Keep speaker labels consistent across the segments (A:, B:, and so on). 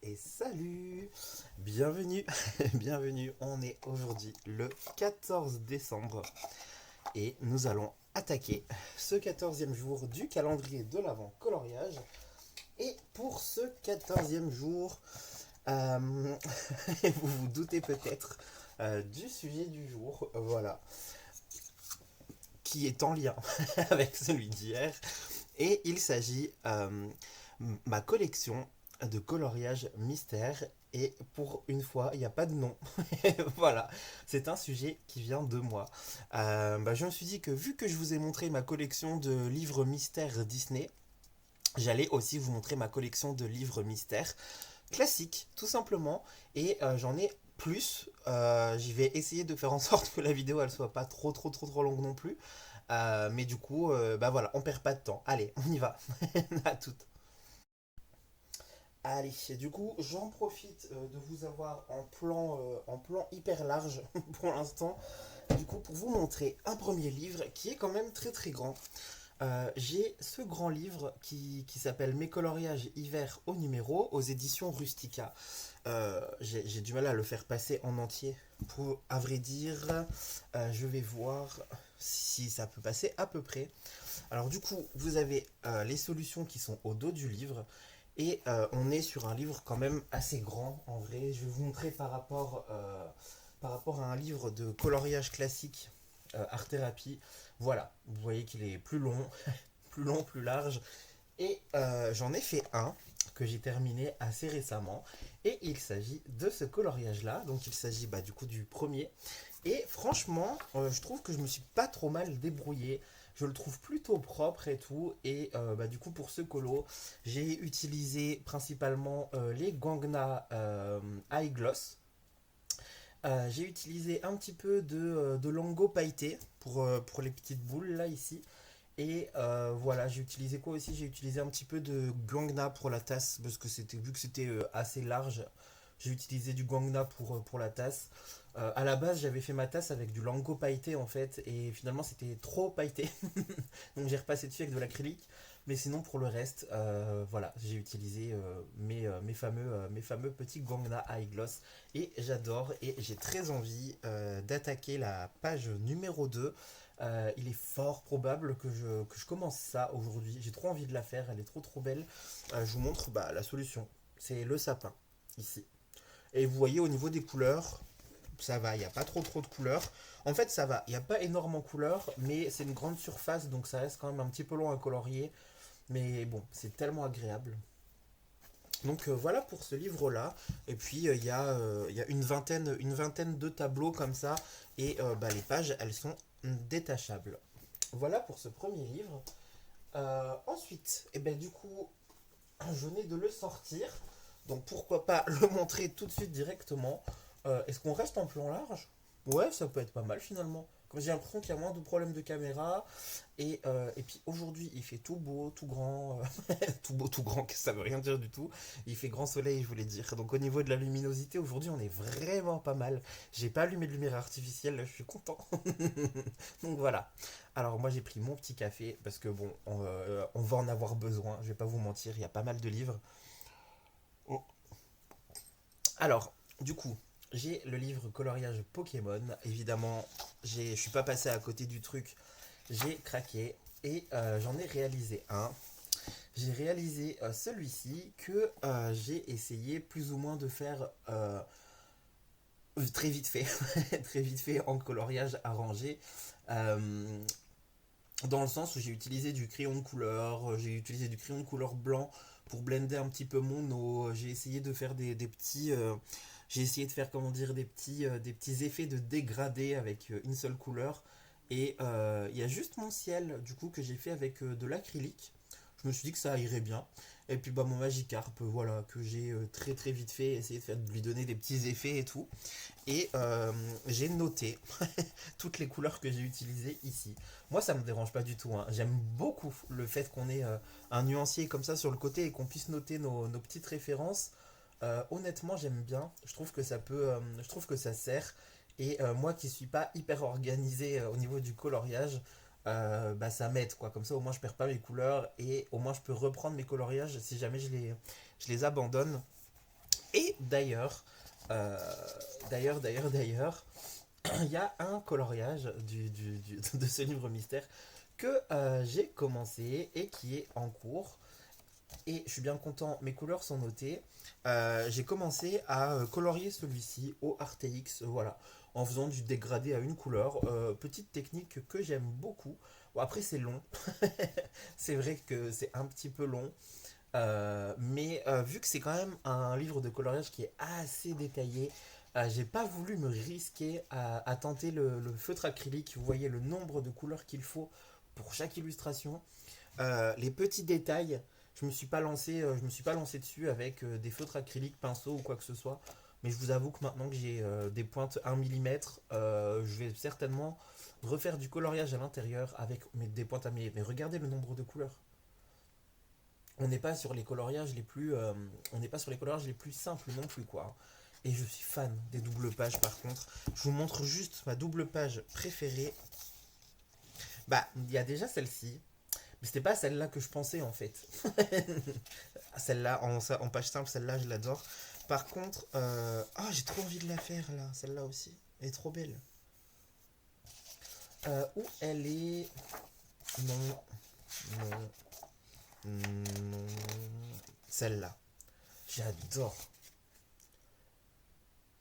A: et salut! Bienvenue, bienvenue. On est aujourd'hui le 14 décembre et nous allons attaquer ce 14e jour du calendrier de l'Avent coloriage. Et pour ce 14e jour, euh, vous vous doutez peut-être du sujet du jour, voilà, qui est en lien avec celui d'hier. Et il s'agit ma collection de coloriage mystère. Et pour une fois, il n'y a pas de nom. Voilà, c'est un sujet qui vient de moi. Je me suis dit que vu que je vous ai montré ma collection de livres mystères Disney, j'allais aussi vous montrer ma collection de livres mystères classiques, tout simplement. Et j'en ai plus. J'y vais essayer de faire en sorte que la vidéo elle soit pas trop longue non plus. Mais du coup, voilà, on perd pas de temps. Allez, on y va. À toutes. Allez, du coup, j'en profite de vous avoir en plan hyper large pour l'instant. Du coup, pour vous montrer un premier livre qui est quand même très grand. J'ai ce grand livre qui s'appelle Mes coloriages hiver au numéro aux éditions Rustica. J'ai du mal à le faire passer en entier. À vrai dire, je vais voir si ça peut passer à peu près. Alors du coup, vous avez les solutions qui sont au dos du livre. Et on est sur un livre quand même assez grand en vrai. Je vais vous montrer par rapport à un livre de coloriage classique, art thérapie. Voilà, vous voyez qu'il est plus long, plus long, plus large. Et j'en ai fait un que j'ai terminé assez récemment. Et il s'agit de ce coloriage-là. Donc il s'agit du coup du premier. Et franchement, je trouve que je me suis pas trop mal débrouillé. Je le trouve plutôt propre et tout. Et du coup, pour ce colo, j'ai utilisé principalement les Gangna High Gloss. J'ai utilisé un petit peu de Lango pailleté pour les petites boules là ici. Et voilà, j'ai utilisé quoi aussi? J'ai utilisé un petit peu de guangna pour la tasse, parce que c'était vu que c'était assez large, j'ai utilisé du guangna pour la tasse. À la base, j'avais fait ma tasse avec du Lango pailleté en fait, et finalement c'était trop pailleté. Donc j'ai repassé dessus avec de l'acrylique. Mais sinon pour le reste, voilà, j'ai utilisé mes fameux petits Gangna High Gloss. Et j'adore et j'ai très envie d'attaquer la page numéro 2. Il est fort probable que je commence ça aujourd'hui. J'ai trop envie de la faire, elle est trop belle. Je vous montre la solution. C'est le sapin, ici. Et vous voyez au niveau des couleurs, ça va, il n'y a pas trop de couleurs. En fait, ça va, il n'y a pas énormément de couleurs, mais c'est une grande surface, donc ça reste quand même un petit peu long à colorier. Mais bon, c'est tellement agréable. Donc voilà pour ce livre-là. Et puis il y a une vingtaine de tableaux comme ça. Et les pages, elles sont détachables. Voilà pour ce premier livre. Ensuite, du coup, je venais de le sortir. Donc pourquoi pas le montrer tout de suite directement. Est-ce qu'on reste en plan large? Ouais, ça peut être pas mal finalement. J'ai l'impression qu'il y a moins de problèmes de caméra. Et puis aujourd'hui, il fait tout beau, tout grand. Tout beau, tout grand, ça veut rien dire du tout. Il fait grand soleil, je voulais dire. Donc au niveau de la luminosité, aujourd'hui, on est vraiment pas mal. J'ai pas allumé de lumière artificielle, là, je suis content. Donc voilà. Alors moi, j'ai pris mon petit café parce que bon, on va en avoir besoin. Je vais pas vous mentir, il y a pas mal de livres. Oh. Alors, du coup, j'ai le livre coloriage Pokémon. Évidemment, je suis pas passé à côté du truc. J'ai craqué et j'en ai réalisé un. J'ai réalisé celui-ci que j'ai essayé plus ou moins de faire très vite fait, très vite fait en coloriage arrangé. Euh, Dans le sens où j'ai utilisé du crayon de couleur, j'ai utilisé du crayon de couleur blanc pour blender un petit peu mon eau. J'ai essayé de faire des petits, j'ai essayé de faire comment dire des petits effets de dégradé avec une seule couleur. Et il y a juste mon ciel du coup que j'ai fait avec de l'acrylique. Je me suis dit que ça irait bien. Et puis mon Magikarp, voilà, que j'ai très vite fait, essayé de lui donner des petits effets et tout. Et j'ai noté toutes les couleurs que j'ai utilisées ici. Moi, ça me dérange pas du tout, hein. J'aime beaucoup le fait qu'on ait un nuancier comme ça sur le côté et qu'on puisse noter nos petites références. Honnêtement, j'aime bien. Je trouve que je trouve que ça sert. Et moi qui suis pas hyper organisé au niveau du coloriage, ça m'aide quoi. Comme ça, au moins, je perds pas mes couleurs et au moins, je peux reprendre mes coloriages si jamais je les abandonne. euh, d'ailleurs, il y a un coloriage de ce livre mystère que j'ai commencé et qui est en cours. Et je suis bien content, mes couleurs sont notées. J'ai commencé à colorier celui-ci au RTX, voilà, en faisant du dégradé à une couleur. Petite technique que j'aime beaucoup. Bon, après, c'est long. C'est vrai que c'est un petit peu long. Mais vu que c'est quand même un livre de coloriage qui est assez détaillé, j'ai pas voulu me risquer à tenter le feutre acrylique. Vous voyez le nombre de couleurs qu'il faut pour chaque illustration. Les petits détails, je me suis pas lancé dessus avec des feutres acryliques, pinceaux ou quoi que ce soit. Mais je vous avoue que maintenant que j'ai des pointes 1 mm, je vais certainement refaire du coloriage à l'intérieur avec des pointes 1 mm. Mais regardez le nombre de couleurs. On n'est pas sur les coloriages les plus, on n'est pas sur les coloriages les plus simples non plus quoi. Et je suis fan des doubles pages par contre. Je vous montre juste ma double page préférée. Bah, il y a déjà celle-ci. Mais c'était pas celle-là que je pensais en fait. Celle-là, en page simple, celle-là, je l'adore. Par contre, j'ai trop envie de la faire là, celle-là aussi. Elle est trop belle. Où elle est. Non. Non. Non. Celle-là. J'adore.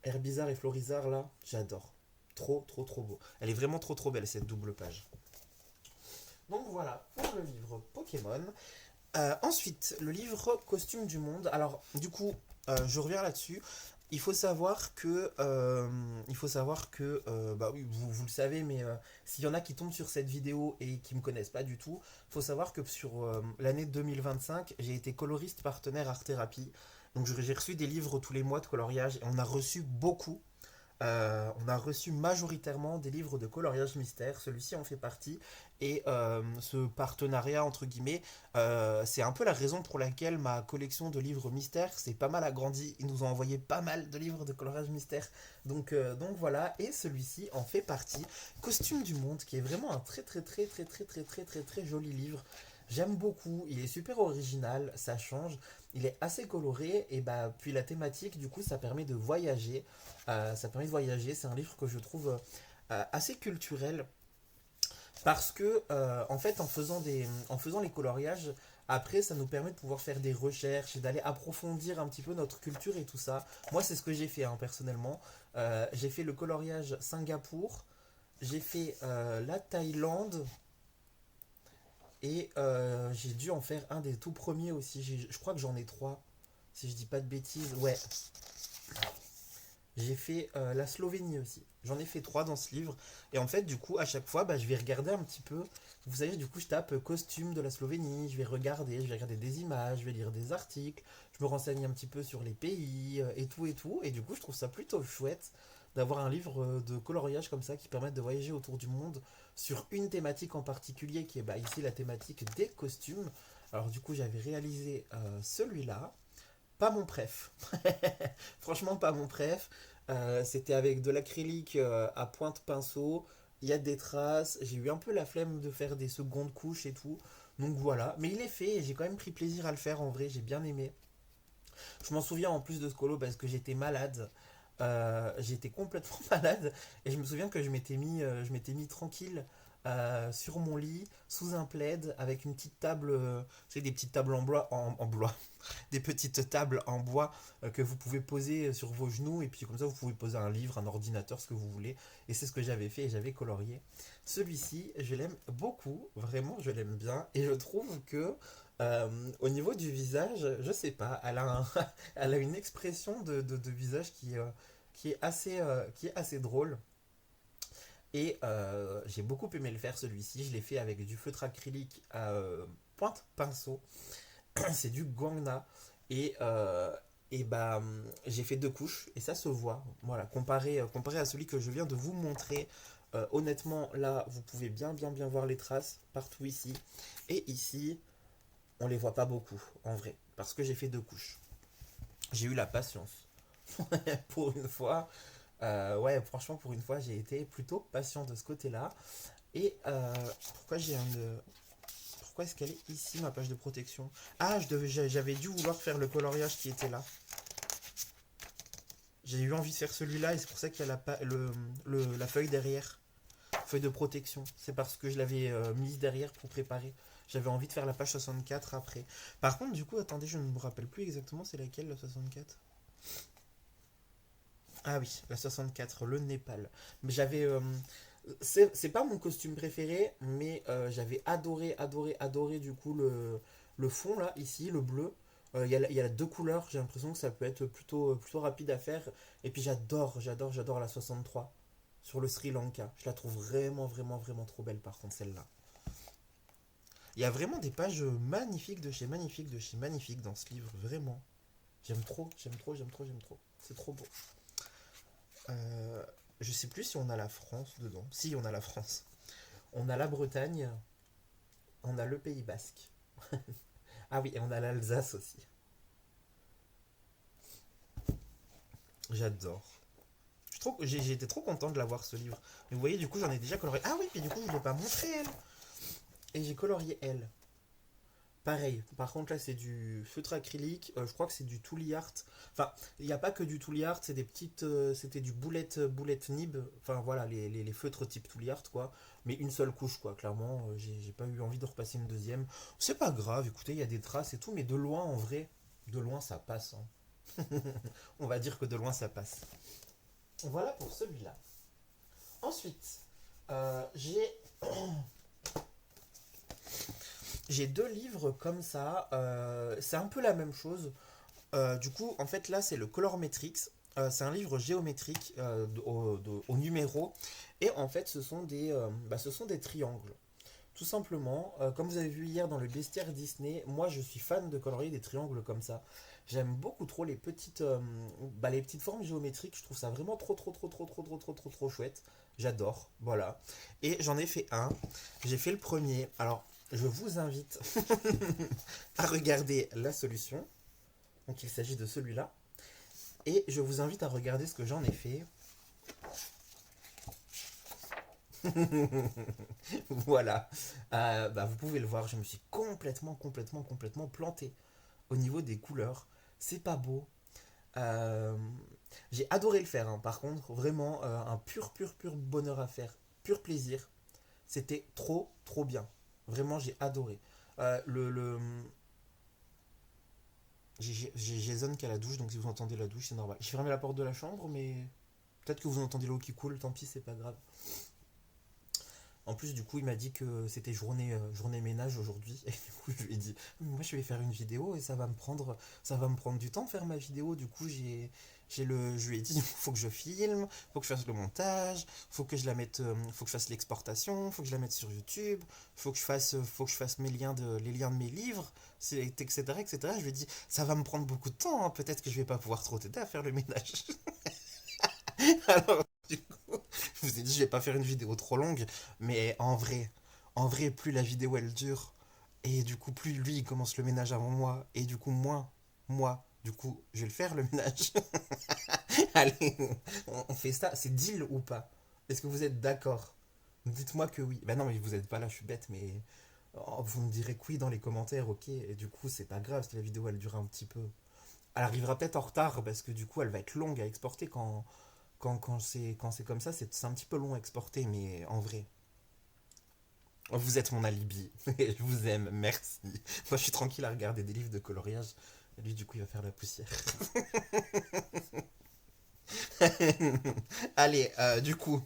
A: Herbizarre et Florizarre là, j'adore. Trop, trop, trop beau. Elle est vraiment trop, trop belle cette double page. Donc voilà pour le livre Pokémon. Ensuite, le livre Costume du monde. Alors, du coup, je reviens là-dessus. Bah oui, vous le savez, mais s'il y en a qui tombent sur cette vidéo et qui me connaissent pas du tout, il faut savoir que sur l'année 2025, j'ai été coloriste partenaire Art Thérapie. Donc j'ai reçu des livres tous les mois de coloriage et on a reçu beaucoup. On a reçu majoritairement des livres de coloriage mystère, celui-ci en fait partie, et ce partenariat entre guillemets, c'est un peu la raison pour laquelle ma collection de livres mystères s'est pas mal agrandie. Ils nous ont envoyé pas mal de livres de coloriage mystère, donc voilà, et celui-ci en fait partie. Costume du monde, qui est vraiment un très très très très très très très très très joli livre. J'aime beaucoup, il est super original, ça change, il est assez coloré, et bah puis la thématique du coup ça permet de voyager. C'est un livre que je trouve assez culturel parce que en fait en faisant les coloriages, après ça nous permet de pouvoir faire des recherches et d'aller approfondir un petit peu notre culture et tout ça. Moi c'est ce que j'ai fait hein, personnellement. J'ai fait le coloriage Singapour, j'ai fait la Thaïlande et j'ai dû en faire un des tout premiers aussi. Je crois que j'en ai trois si je dis pas de bêtises. Ouais, j'ai fait la Slovénie aussi. J'en ai fait trois dans ce livre. Et en fait, du coup, à chaque fois, bah, je vais regarder un petit peu. Vous savez, du coup, je tape costume de la Slovénie. Je vais regarder des images, je vais lire des articles. Je me renseigne un petit peu sur les pays et tout et tout. Et du coup, je trouve ça plutôt chouette d'avoir un livre de coloriage comme ça qui permet de voyager autour du monde sur une thématique en particulier qui est bah, ici la thématique des costumes. Alors, du coup, j'avais réalisé celui-là. Pas mon préf. Franchement, pas mon préf. C'était avec de l'acrylique à pointe pinceau. Il y a des traces. J'ai eu un peu la flemme de faire des secondes couches et tout. Donc voilà. Mais il est fait et j'ai quand même pris plaisir à le faire en vrai. J'ai bien aimé. Je m'en souviens en plus de ce colo parce que j'étais malade. J'étais complètement malade. Et je me souviens que je m'étais mis tranquille sur mon lit, sous un plaid, avec une petite table, tu sais, des petites tables en bois, des petites tables en bois que vous pouvez poser sur vos genoux, et puis comme ça vous pouvez poser un livre, un ordinateur, ce que vous voulez. Et c'est ce que j'avais fait et j'avais colorié. Celui-ci, je l'aime beaucoup, vraiment, je l'aime bien, et je trouve que au niveau du visage, je sais pas, elle a une expression de visage qui est assez drôle. Et j'ai beaucoup aimé le faire celui-ci. Je l'ai fait avec du feutre acrylique à pointe pinceau. C'est du Guangna. Et, bah, j'ai fait deux couches et ça se voit. Voilà, comparé à celui que je viens de vous montrer. Honnêtement, là, vous pouvez bien, bien, bien voir les traces partout ici. Et ici, on les voit pas beaucoup en vrai. Parce que j'ai fait deux couches. J'ai eu la patience. Pour une fois. Ouais, franchement, pour une fois, j'ai été plutôt patient de ce côté-là. Et pourquoi est-ce qu'elle est ici, ma page de protection? Ah, j'avais dû vouloir faire le coloriage qui était là. J'ai eu envie de faire celui-là et c'est pour ça qu'il y a la feuille derrière. Feuille de protection. C'est parce que je l'avais mise derrière pour préparer. J'avais envie de faire la page 64 après. Par contre, du coup, attendez, je ne me rappelle plus exactement c'est laquelle la 64. Ah oui, la 64, le Népal. Mais j'avais. C'est pas mon costume préféré, mais j'avais adoré, adoré, adoré du coup le fond là, ici, le bleu. Il y a deux couleurs, j'ai l'impression que ça peut être plutôt rapide à faire. Et puis j'adore la 63 sur le Sri Lanka. Je la trouve vraiment, vraiment, vraiment trop belle par contre celle-là. Il y a vraiment des pages magnifiques de chez magnifiques de chez magnifiques dans ce livre, vraiment. J'aime trop, j'aime trop, j'aime trop, j'aime trop. C'est trop beau. Euh, je sais plus si on a la France dedans. Si, on a la France. On a la Bretagne, on a le Pays Basque. Ah oui, et on a l'Alsace aussi. J'adore. J'ai été trop content de l'avoir ce livre. Mais vous voyez, du coup, j'en ai déjà colorié. Ah oui, puis du coup, je ne l'ai pas montré elle. Et j'ai colorié elle. Pareil, par contre là c'est du feutre acrylique, je crois que c'est du Tooly Art. Enfin, il n'y a pas que du Tooly Art, c'est des petites, c'était du boulette nib. Enfin voilà, les feutres type Tooly Art quoi. Mais une seule couche quoi, clairement, j'ai pas eu envie de repasser une deuxième. C'est pas grave, écoutez, il y a des traces et tout, mais de loin en vrai, de loin ça passe, hein. On va dire que de loin ça passe. Voilà pour celui-là. Ensuite, j'ai j'ai deux livres comme ça. C'est un peu la même chose. Du coup, en fait, là, c'est le Colormetrix. C'est un livre géométrique au numéro. Et en fait, ce sont des triangles. Tout simplement, comme vous avez vu hier dans le bestiaire Disney, moi je suis fan de colorier des triangles comme ça. J'aime beaucoup trop les petites formes géométriques. Je trouve ça vraiment trop chouette. J'adore, voilà. Et j'en ai fait un. J'ai fait le premier. Alors, je vous invite à regarder la solution. Donc il s'agit de celui-là. Et je vous invite à regarder ce que j'en ai fait. Voilà. Vous pouvez le voir, je me suis complètement planté au niveau des couleurs. C'est pas beau. Euh, j'ai adoré le faire, hein. Par contre, vraiment un pur bonheur à faire. Pur plaisir. C'était trop bien. Vraiment, j'ai adoré. Le, j'ai Jason qui a la douche, donc si vous entendez la douche, c'est normal. J'ai fermé la porte de la chambre, mais peut-être que vous entendez l'eau qui coule, tant pis, c'est pas grave. En plus, du coup, il m'a dit que c'était journée ménage aujourd'hui. Et du coup, je lui ai dit, moi, je vais faire une vidéo et ça va me prendre du temps de faire ma vidéo. Du coup, je lui ai dit, il faut que je filme, faut que je fasse le montage, faut que je la mette, faut que je fasse l'exportation, faut que je la mette sur YouTube, faut que je fasse les liens de mes livres, etc., etc. Je lui ai dit, ça va me prendre beaucoup de temps, hein. Peut-être que je vais pas pouvoir trop t'aider à faire le ménage. Alors, du coup, je vous ai dit, je vais pas faire une vidéo trop longue, mais en vrai, plus la vidéo elle dure, et du coup, plus lui il commence le ménage avant moi, et du coup, moi, du coup, je vais le faire le ménage. Allez, on fait ça, c'est deal ou pas? Est-ce que vous êtes d'accord? Dites-moi que oui. Ben non, mais vous êtes pas là, je suis bête, mais vous me direz que oui dans les commentaires, ok? Et du coup, c'est pas grave si la vidéo elle dure un petit peu. Elle arrivera peut-être en retard parce que du coup, elle va être longue à exporter quand c'est comme ça, c'est un petit peu long à exporter, mais en vrai, vous êtes mon alibi. Et je vous aime, merci. Moi, je suis tranquille à regarder des livres de coloriage. Lui, du coup, il va faire la poussière. Allez, du coup,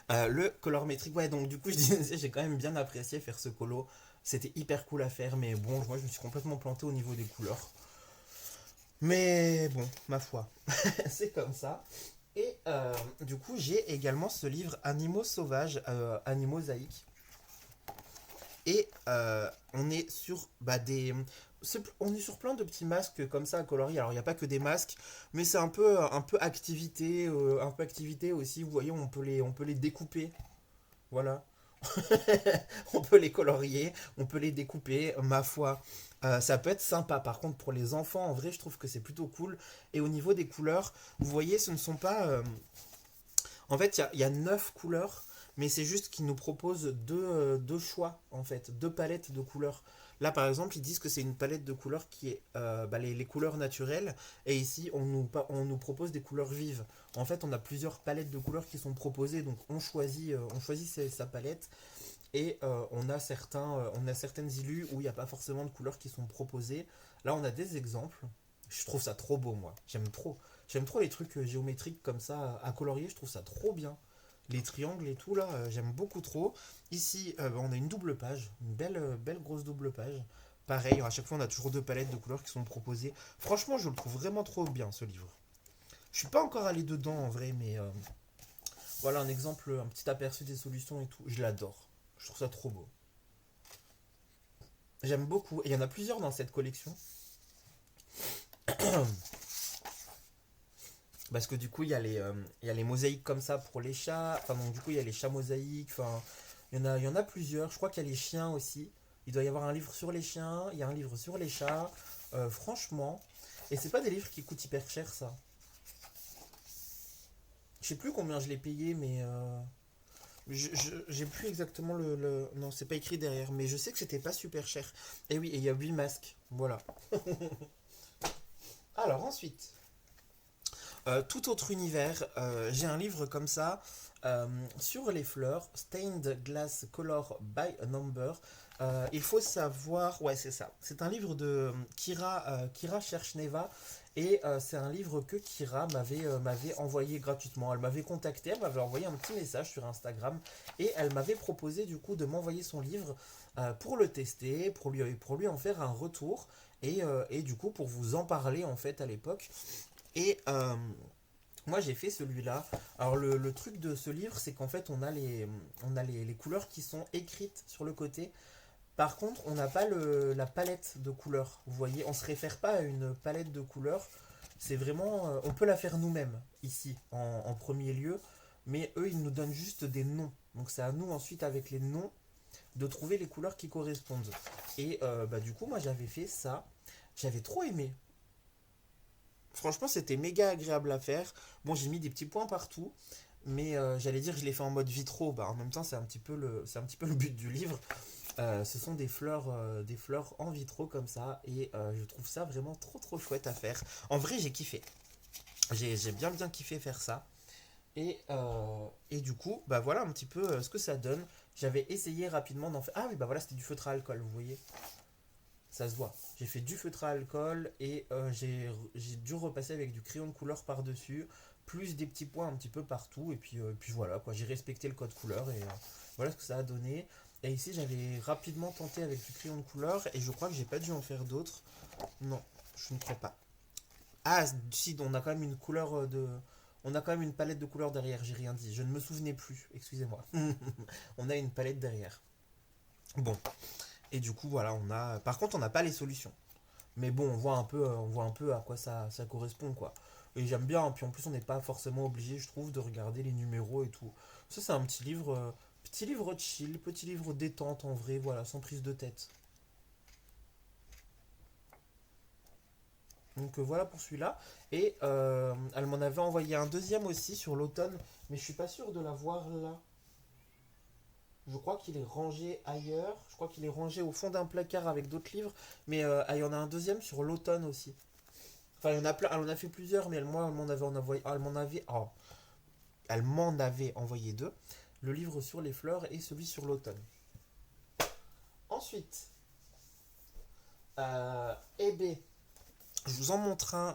A: le colorimétrique. Ouais, donc du coup, je disais, j'ai quand même bien apprécié faire ce colo. C'était hyper cool à faire, mais bon, moi, je me suis complètement planté au niveau des couleurs. Mais bon, ma foi, c'est comme ça. Et du coup, j'ai également ce livre Animaux sauvages, Animaux zaïques. Et on est sur on est sur plein de petits masques comme ça à colorier. Alors il n'y a pas que des masques, mais c'est un peu activité aussi. Vous voyez, on peut les découper. Voilà. On peut les colorier, on peut les découper. Ma foi, ça peut être sympa. Par contre, pour les enfants, en vrai, je trouve que c'est plutôt cool. Et au niveau des couleurs, vous voyez, ce ne sont pas en fait, il y a 9 couleurs, mais c'est juste qu'ils nous proposent deux choix, en fait, deux palettes de couleurs. Là, par exemple, ils disent que c'est une palette de couleurs qui est les couleurs naturelles. Et ici, on nous propose des couleurs vives. En fait, on a plusieurs palettes de couleurs qui sont proposées. Donc, on choisit sa palette. Et on a certaines illus où il n'y a pas forcément de couleurs qui sont proposées. Là, on a des exemples. Je trouve ça trop beau, moi. J'aime trop. J'aime trop les trucs géométriques comme ça à colorier. Je trouve ça trop bien. Les triangles et tout, là, j'aime beaucoup trop. Ici, on a une double page. Une belle grosse double page. Pareil, à chaque fois, on a toujours deux palettes de couleurs qui sont proposées. Franchement, je le trouve vraiment trop bien, ce livre. Je suis pas encore allé dedans, en vrai, mais voilà un exemple, un petit aperçu des solutions et tout. Je l'adore. Je trouve ça trop beau. J'aime beaucoup. Et il y en a plusieurs dans cette collection. Parce que du coup, il y a les mosaïques comme ça pour les chats. Enfin, donc du coup, il y a les chats mosaïques. Enfin, il y en a plusieurs. Je crois qu'il y a les chiens aussi. Il doit y avoir un livre sur les chiens. Il y a un livre sur les chats. Franchement. Et c'est pas des livres qui coûtent hyper cher, ça. Je sais plus combien je l'ai payé, mais j'ai plus exactement Non, c'est pas écrit derrière, mais je sais que c'était pas super cher. Et oui, et il y a 8 masques. Voilà. Alors ensuite, tout autre univers, j'ai un livre comme ça sur les fleurs, Stained Glass Color by a Number. Il faut savoir, ouais, c'est ça. C'est un livre de Kira Cherchneva. Et c'est un livre que Kira m'avait envoyé gratuitement. Elle m'avait contacté, elle m'avait envoyé un petit message sur Instagram et elle m'avait proposé du coup de m'envoyer son livre pour le tester, pour lui en faire un retour et du coup pour vous en parler en fait à l'époque. Et moi j'ai fait celui-là. Alors le truc de ce livre c'est qu'en fait on a les couleurs qui sont écrites sur le côté. Par contre, on n'a pas la palette de couleurs. Vous voyez, on ne se réfère pas à une palette de couleurs. C'est vraiment. On peut la faire nous-mêmes, ici, en premier lieu. Mais eux, ils nous donnent juste des noms. Donc c'est à nous, ensuite, avec les noms, de trouver les couleurs qui correspondent. Et du coup, moi, j'avais fait ça. J'avais trop aimé. Franchement, c'était méga agréable à faire. Bon, j'ai mis des petits points partout. Mais j'allais dire que je l'ai fait en mode vitro. Bah, en même temps, c'est un petit peu le but du livre. Ce sont des fleurs en vitro comme ça et je trouve ça vraiment trop chouette à faire. En vrai, j'ai kiffé. J'ai bien kiffé faire ça. Et du coup, bah voilà un petit peu ce que ça donne. J'avais essayé rapidement d'en faire. Ah oui, bah voilà, c'était du feutre à alcool, vous voyez. Ça se voit. J'ai fait du feutre à alcool et j'ai dû repasser avec du crayon de couleur par-dessus, plus des petits points un petit peu partout. Et puis voilà, quoi. J'ai respecté le code couleur et voilà ce que ça a donné. Et ici, j'avais rapidement tenté avec du crayon de couleur et je crois que j'ai pas dû en faire d'autres. Non, je ne crois pas. Ah, si, on a quand même une couleur de. On a quand même une palette de couleurs derrière, j'ai rien dit. Je ne me souvenais plus, excusez-moi. On a une palette derrière. Bon, et du coup, voilà, on a. Par contre, on n'a pas les solutions. Mais bon, on voit un peu à quoi ça correspond, quoi. Et j'aime bien, puis en plus, on n'est pas forcément obligé, je trouve, de regarder les numéros et tout. Ça, c'est un petit livre chill, petit livre détente en vrai, voilà, sans prise de tête. Donc voilà pour celui-là. Et elle m'en avait envoyé un deuxième aussi sur l'automne, mais je suis pas sûr de l'avoir là. Je crois qu'il est rangé ailleurs. Je crois qu'il est rangé au fond d'un placard avec d'autres livres. Mais il y en a un deuxième sur l'automne aussi. Enfin, il y en a plein. Elle en a fait plusieurs, mais moi, elle m'en avait envoyé deux. Le livre sur les fleurs et celui sur l'automne. Ensuite, eh bien, je vous en montre un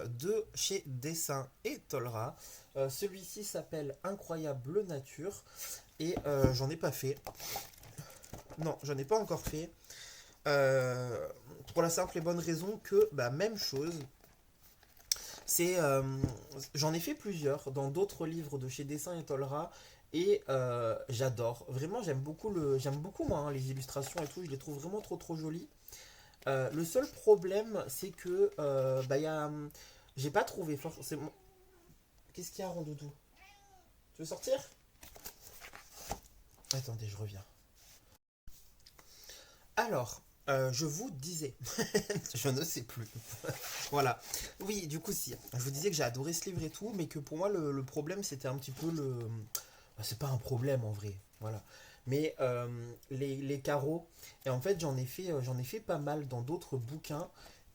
A: de chez Dessin et Tolra. Celui-ci s'appelle Incroyable Nature et j'en ai pas fait. Non, j'en ai pas encore fait. Pour la simple et bonne raison que, bah, même chose. C'est, j'en ai fait plusieurs dans d'autres livres de chez Dessin et Tolra et j'adore. Vraiment, j'aime beaucoup moi hein, les illustrations et tout. Je les trouve vraiment trop jolies. Le seul problème, c'est que j'ai pas trouvé forcément. Qu'est-ce qu'il y a, Rondoudou? Tu veux sortir? Attendez, je reviens. Alors, je vous disais, je ne sais plus. Voilà. Oui, du coup, si. Je vous disais que j'ai adoré ce livre et tout, mais que pour moi, le problème, c'était un petit peu le. Bah, c'est pas un problème en vrai. Voilà. mais les carreaux. Et en fait, j'en ai fait pas mal dans d'autres bouquins.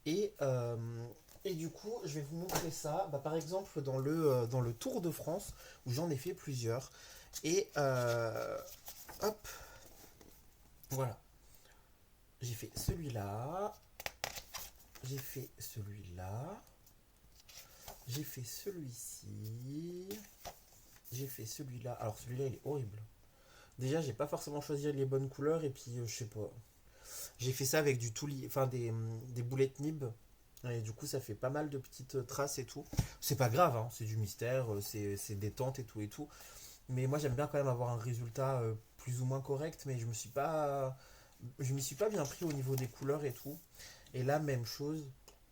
A: Et, euh, et du coup, je vais vous montrer ça. Bah, par exemple, dans le Tour de France, où j'en ai fait plusieurs. Et hop, voilà. J'ai fait celui-là. J'ai fait celui-là. J'ai fait celui-ci. J'ai fait celui-là. Alors celui-là, il est horrible. Déjà, j'ai pas forcément choisi les bonnes couleurs. Et puis, je sais pas. J'ai fait ça avec du toulis, enfin des boulettes nib. Et du coup, ça fait pas mal de petites traces et tout. C'est pas grave, hein, c'est du mystère, c'est détente et tout et tout. Mais moi, j'aime bien quand même avoir un résultat plus ou moins correct. Mais je m'y suis pas bien pris au niveau des couleurs et tout. Et là, même chose.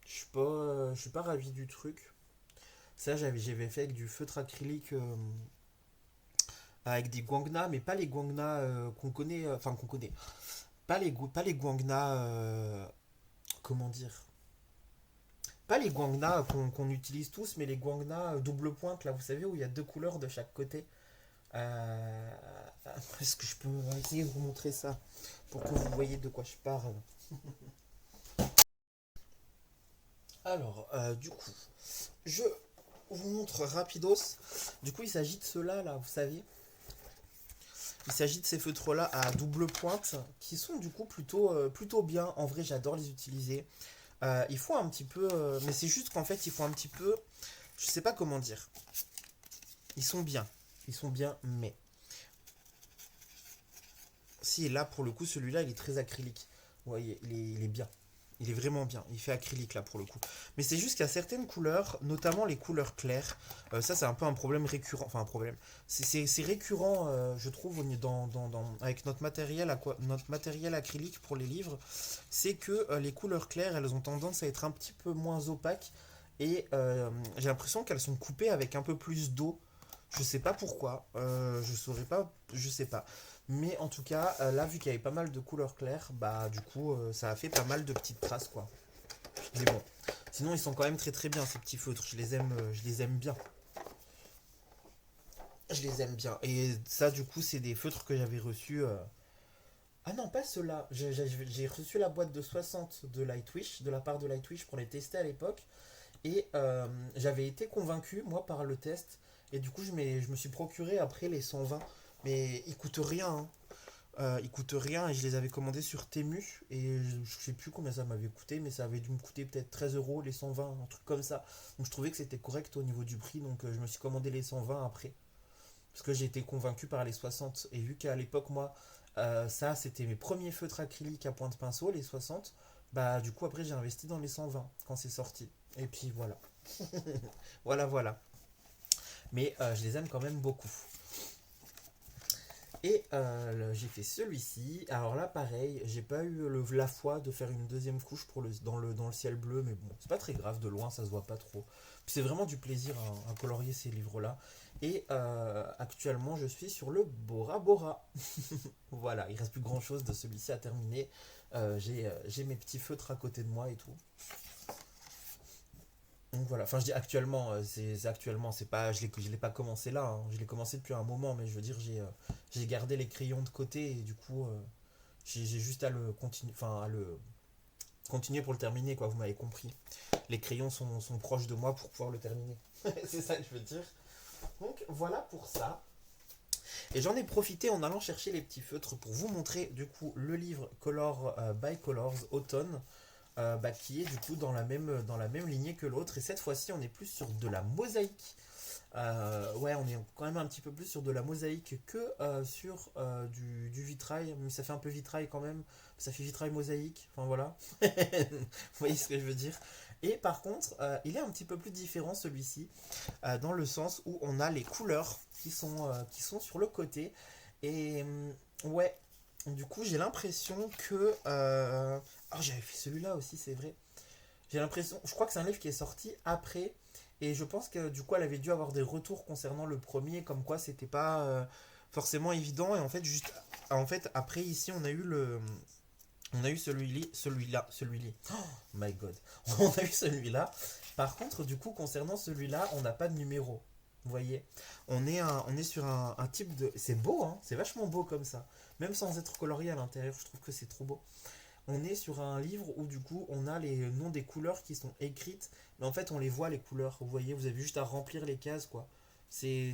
A: Je suis pas ravi du truc. Ça, j'avais fait avec du feutre acrylique, avec des guangna, mais pas les guangna qu'on connaît, enfin qu'on connaît. Pas les guangna, comment dire, pas les guangna qu'on utilise tous, mais les guangna double pointe, là, vous savez, où il y a deux couleurs de chaque côté. Euh, Est-ce que je peux essayer de vous montrer ça pour que vous voyez de quoi je parle? Alors, du coup, je vous montre rapidos. Du coup, il s'agit de ceux-là, là, vous savez. Il s'agit de ces feutres-là à double pointe qui sont du coup plutôt bien. En vrai, j'adore les utiliser. Il faut un petit peu, mais c'est juste qu'en fait, il faut un petit peu, je sais pas comment dire. Ils sont bien, mais si là pour le coup, celui-là, il est très acrylique. Vous voyez, il est bien. Il est vraiment bien. Il fait acrylique là pour le coup. Mais c'est juste qu'il y a certaines couleurs, notamment les couleurs claires. Ça, c'est un peu un problème récurrent. Enfin, un problème. C'est récurrent, je trouve, avec notre matériel acrylique pour les livres. C'est que les couleurs claires, elles ont tendance à être un petit peu moins opaques. Et j'ai l'impression qu'elles sont coupées avec un peu plus d'eau. Je sais pas pourquoi. Je saurais pas. Je sais pas. Mais en tout cas, là, vu qu'il y avait pas mal de couleurs claires, bah du coup, ça a fait pas mal de petites traces, quoi. Mais bon, sinon ils sont quand même très très bien ces petits feutres. Je les aime bien. Je les aime bien. Et ça, du coup, c'est des feutres que j'avais reçus. Ah non, pas ceux-là. J'ai reçu la boîte de 60 de Lightwish, de la part de Lightwish pour les tester à l'époque. Et j'avais été convaincu, moi, par le test. Et du coup, je me suis procuré après les 120. Mais ils coûtent rien, hein. Ils coûtent rien et je les avais commandés sur Temu et je sais plus combien ça m'avait coûté, mais ça avait dû me coûter peut-être 13 euros les 120, un truc comme ça. Donc je trouvais que c'était correct au niveau du prix, donc je me suis commandé les 120 après. Parce que j'ai été convaincu par les 60. Et vu qu'à l'époque, moi, ça c'était mes premiers feutres acryliques à pointe pinceau, les 60, bah du coup après j'ai investi dans les 120 quand c'est sorti. Et puis voilà. Voilà, voilà. Mais je les aime quand même beaucoup. Et j'ai fait celui-ci. Alors là, pareil, j'ai pas eu la foi de faire une deuxième couche dans le ciel bleu, mais bon, c'est pas très grave, de loin, ça se voit pas trop. Puis c'est vraiment du plaisir à colorier ces livres-là. Et actuellement, je suis sur le Bora Bora. Voilà, il reste plus grand-chose de celui-ci à terminer. J'ai mes petits feutres à côté de moi et tout. Donc voilà, enfin je dis actuellement, c'est actuellement, c'est pas, je l'ai pas commencé là, hein. Je l'ai commencé depuis un moment, mais je veux dire, j'ai gardé les crayons de côté et du coup, j'ai juste à le continuer, enfin à le continuer pour le terminer, quoi, vous m'avez compris. Les crayons sont proches de moi pour pouvoir le terminer. C'est ça que je veux dire. Donc voilà pour ça. Et j'en ai profité en allant chercher les petits feutres pour vous montrer du coup le livre Color by Colors Autumn, bah, qui est du coup dans la même lignée que l'autre. Et cette fois-ci, on est plus sur de la mosaïque. Ouais, on est quand même un petit peu plus sur de la mosaïque que sur du vitrail. Mais ça fait un peu vitrail quand même. Ça fait vitrail mosaïque. Enfin voilà. Vous voyez ce que je veux dire. Et par contre, il est un petit peu plus différent celui-ci, dans le sens où on a les couleurs qui sont sur le côté. Et ouais, du coup, j'ai l'impression que. Oh, j'avais fait celui-là aussi, c'est vrai. J'ai l'impression. Je crois que c'est un livre qui est sorti après. Et je pense que du coup, elle avait dû avoir des retours concernant le premier, comme quoi c'était pas forcément évident. Et en fait, après, ici, on a eu le. On a eu celui-là. Oh my god. On a eu celui-là. Par contre, du coup, concernant celui-là, on n'a pas de numéro. Vous voyez, on est sur un type de... C'est beau, hein, c'est vachement beau comme ça. Même sans être colorié à l'intérieur, je trouve que c'est trop beau. On est sur un livre où du coup on a les noms des couleurs qui sont écrites, mais en fait on les voit les couleurs, vous voyez, vous avez juste à remplir les cases quoi. C'est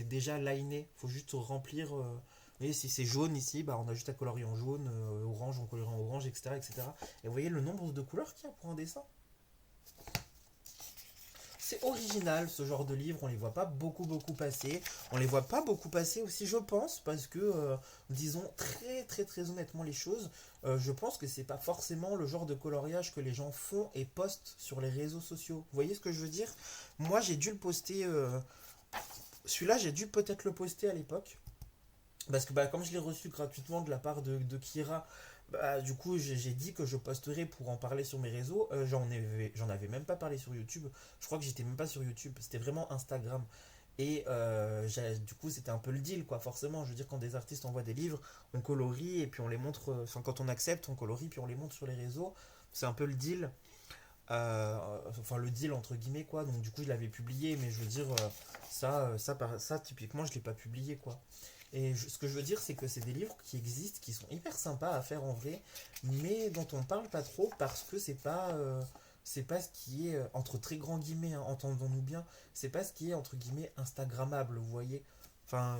A: déjà liné, faut juste remplir. Et si c'est jaune ici, bah on a juste à colorier en jaune, orange, on colore en orange, etc., etc. Et vous voyez le nombre de couleurs qu'il y a pour un dessin. C'est original ce genre de livre, on les voit pas beaucoup passer. On les voit pas beaucoup passer aussi, je pense, parce que, disons très honnêtement les choses, je pense que c'est pas forcément le genre de coloriage que les gens font et postent sur les réseaux sociaux. Vous voyez ce que je veux dire? Moi j'ai dû le poster, celui-là j'ai dû peut-être le poster à l'époque, parce que bah, comme je l'ai reçu gratuitement de la part de Kira, bah, du coup j'ai dit que je posterai pour en parler sur mes réseaux. J'en avais même pas parlé sur YouTube. Je crois que j'étais même pas sur YouTube. C'était vraiment Instagram. Et du coup c'était un peu le deal quoi. Forcément, je veux dire quand des artistes envoient des livres, on colorie et puis on les montre. Enfin quand on accepte, on colorie puis on les montre sur les réseaux. C'est un peu le deal. Enfin le deal entre guillemets quoi. Donc du coup je l'avais publié, mais je veux dire ça typiquement je l'ai pas publié quoi. Et ce que je veux dire, c'est que c'est des livres qui existent, qui sont hyper sympas à faire en vrai, mais dont on parle pas trop parce que c'est pas ce qui est, entre très grands guillemets, hein, entendons-nous bien, c'est pas ce qui est, entre guillemets, Instagrammable, vous voyez. Enfin,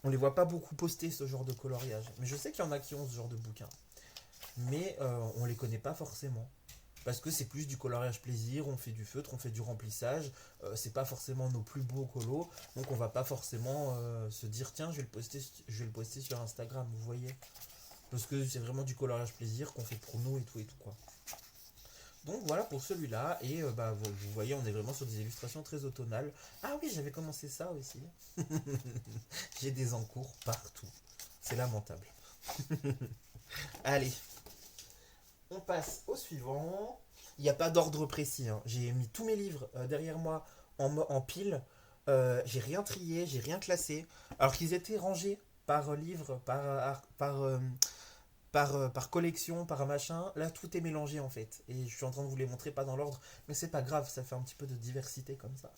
A: on les voit pas beaucoup poster ce genre de coloriage. Mais je sais qu'il y en a qui ont ce genre de bouquins. Mais on les connaît pas forcément. Parce que c'est plus du coloriage plaisir, on fait du feutre, on fait du remplissage, c'est pas forcément nos plus beaux colos, donc on va pas forcément se dire tiens je vais le poster sur Instagram, vous voyez. Parce que c'est vraiment du coloriage plaisir qu'on fait pour nous et tout quoi. Donc voilà pour celui-là, et bah vous voyez on est vraiment sur des illustrations très automnales. Ah oui j'avais commencé ça aussi. J'ai des encours partout. C'est lamentable. Allez, on passe au suivant. Il n'y a pas d'ordre précis, hein. J'ai mis tous mes livres derrière moi en pile. J'ai rien trié, j'ai rien classé. Alors qu'ils étaient rangés par livre, par collection, par machin. Là, tout est mélangé en fait. Et je suis en train de vous les montrer, pas dans l'ordre. Mais c'est pas grave, ça fait un petit peu de diversité comme ça.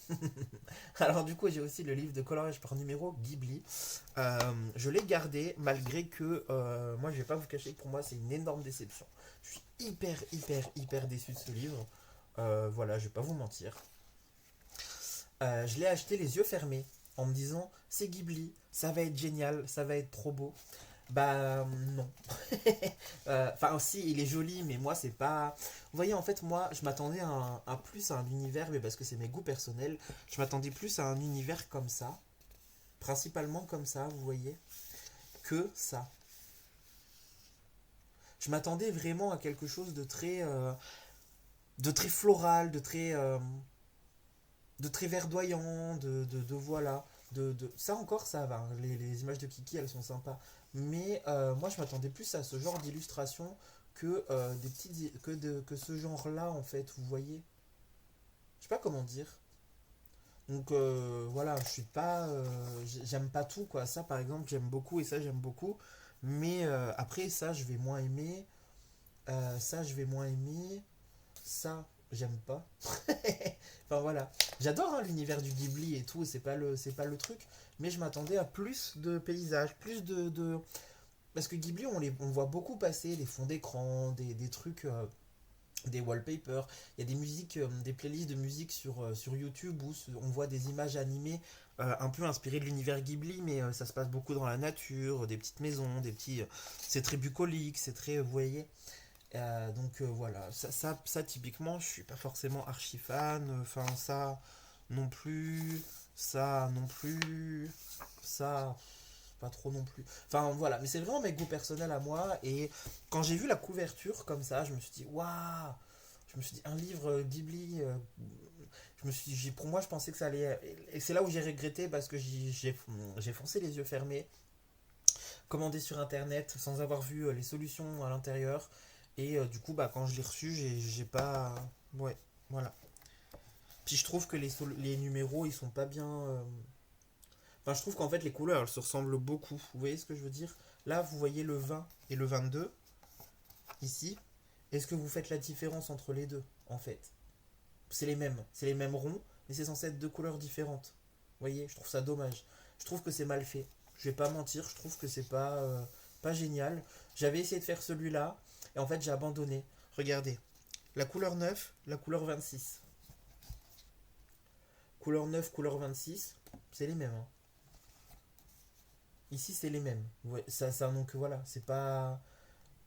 A: Alors, du coup, j'ai aussi le livre de coloriage par numéro Ghibli. Je l'ai gardé malgré que, moi, je vais pas vous cacher que pour moi, c'est une énorme déception. Je suis hyper déçu de ce livre. Voilà, je vais pas vous mentir. Je l'ai acheté les yeux fermés en me disant c'est Ghibli, ça va être génial, ça va être trop beau. Bah non. Enfin si, il est joli, mais moi c'est pas... Vous voyez, en fait, moi je m'attendais à plus à un univers, mais parce que c'est mes goûts personnels, je m'attendais plus à un univers comme ça, principalement comme ça, vous voyez, que ça. Je m'attendais vraiment à quelque chose de très floral, de très verdoyant, voilà. Ça encore, ça va. Les images de Kiki, elles sont sympas. Mais moi, je m'attendais plus à ce genre d'illustration que des petites, que ce genre-là, en fait. Vous voyez? Je sais pas comment dire. Donc voilà, je suis pas, j'aime pas tout quoi. Ça, par exemple, j'aime beaucoup et ça, j'aime beaucoup. Mais après, ça, je vais moins aimer. Ça, je vais moins aimer. Ça, j'aime pas. Enfin voilà, j'adore hein, l'univers du Ghibli et tout, c'est pas le truc, mais je m'attendais à plus de paysages, parce que Ghibli on voit beaucoup passer des fonds d'écran, des trucs, des wallpapers, il y a des musiques, des playlists de musique sur YouTube où on voit des images animées un peu inspirées de l'univers Ghibli, mais ça se passe beaucoup dans la nature, des petites maisons, c'est très bucolique, c'est très, vous voyez. Donc voilà, ça typiquement, je suis pas forcément archi fan. Enfin, ça non plus, ça non plus, ça pas trop non plus. Enfin voilà, mais c'est vraiment mes goûts personnels à moi. Et quand j'ai vu la couverture comme ça, je me suis dit, waouh! Je me suis dit, un livre Ghibli. Pour moi, je pensais que ça allait. Et c'est là où j'ai regretté parce que j'ai foncé les yeux fermés, commandé sur internet sans avoir vu les solutions à l'intérieur. Et du coup, bah, quand je l'ai reçu, j'ai pas. Ouais, voilà. Puis je trouve que les numéros, ils sont pas bien. Enfin, je trouve qu'en fait, les couleurs, elles se ressemblent beaucoup. Vous voyez ce que je veux dire? Là, vous voyez le 20 et le 22, ici. Est-ce que vous faites la différence entre les deux, en fait? C'est les mêmes ronds, mais c'est censé être deux couleurs différentes. voyez, je trouve ça dommage. Je trouve que c'est mal fait. Je vais pas mentir, je trouve que c'est pas génial. J'avais essayé de faire celui-là, et en fait j'ai abandonné. Regardez, la couleur 9, la couleur 26. Couleur 9, couleur 26, c'est les mêmes, hein. Ici c'est les mêmes. Ouais, donc voilà, c'est pas...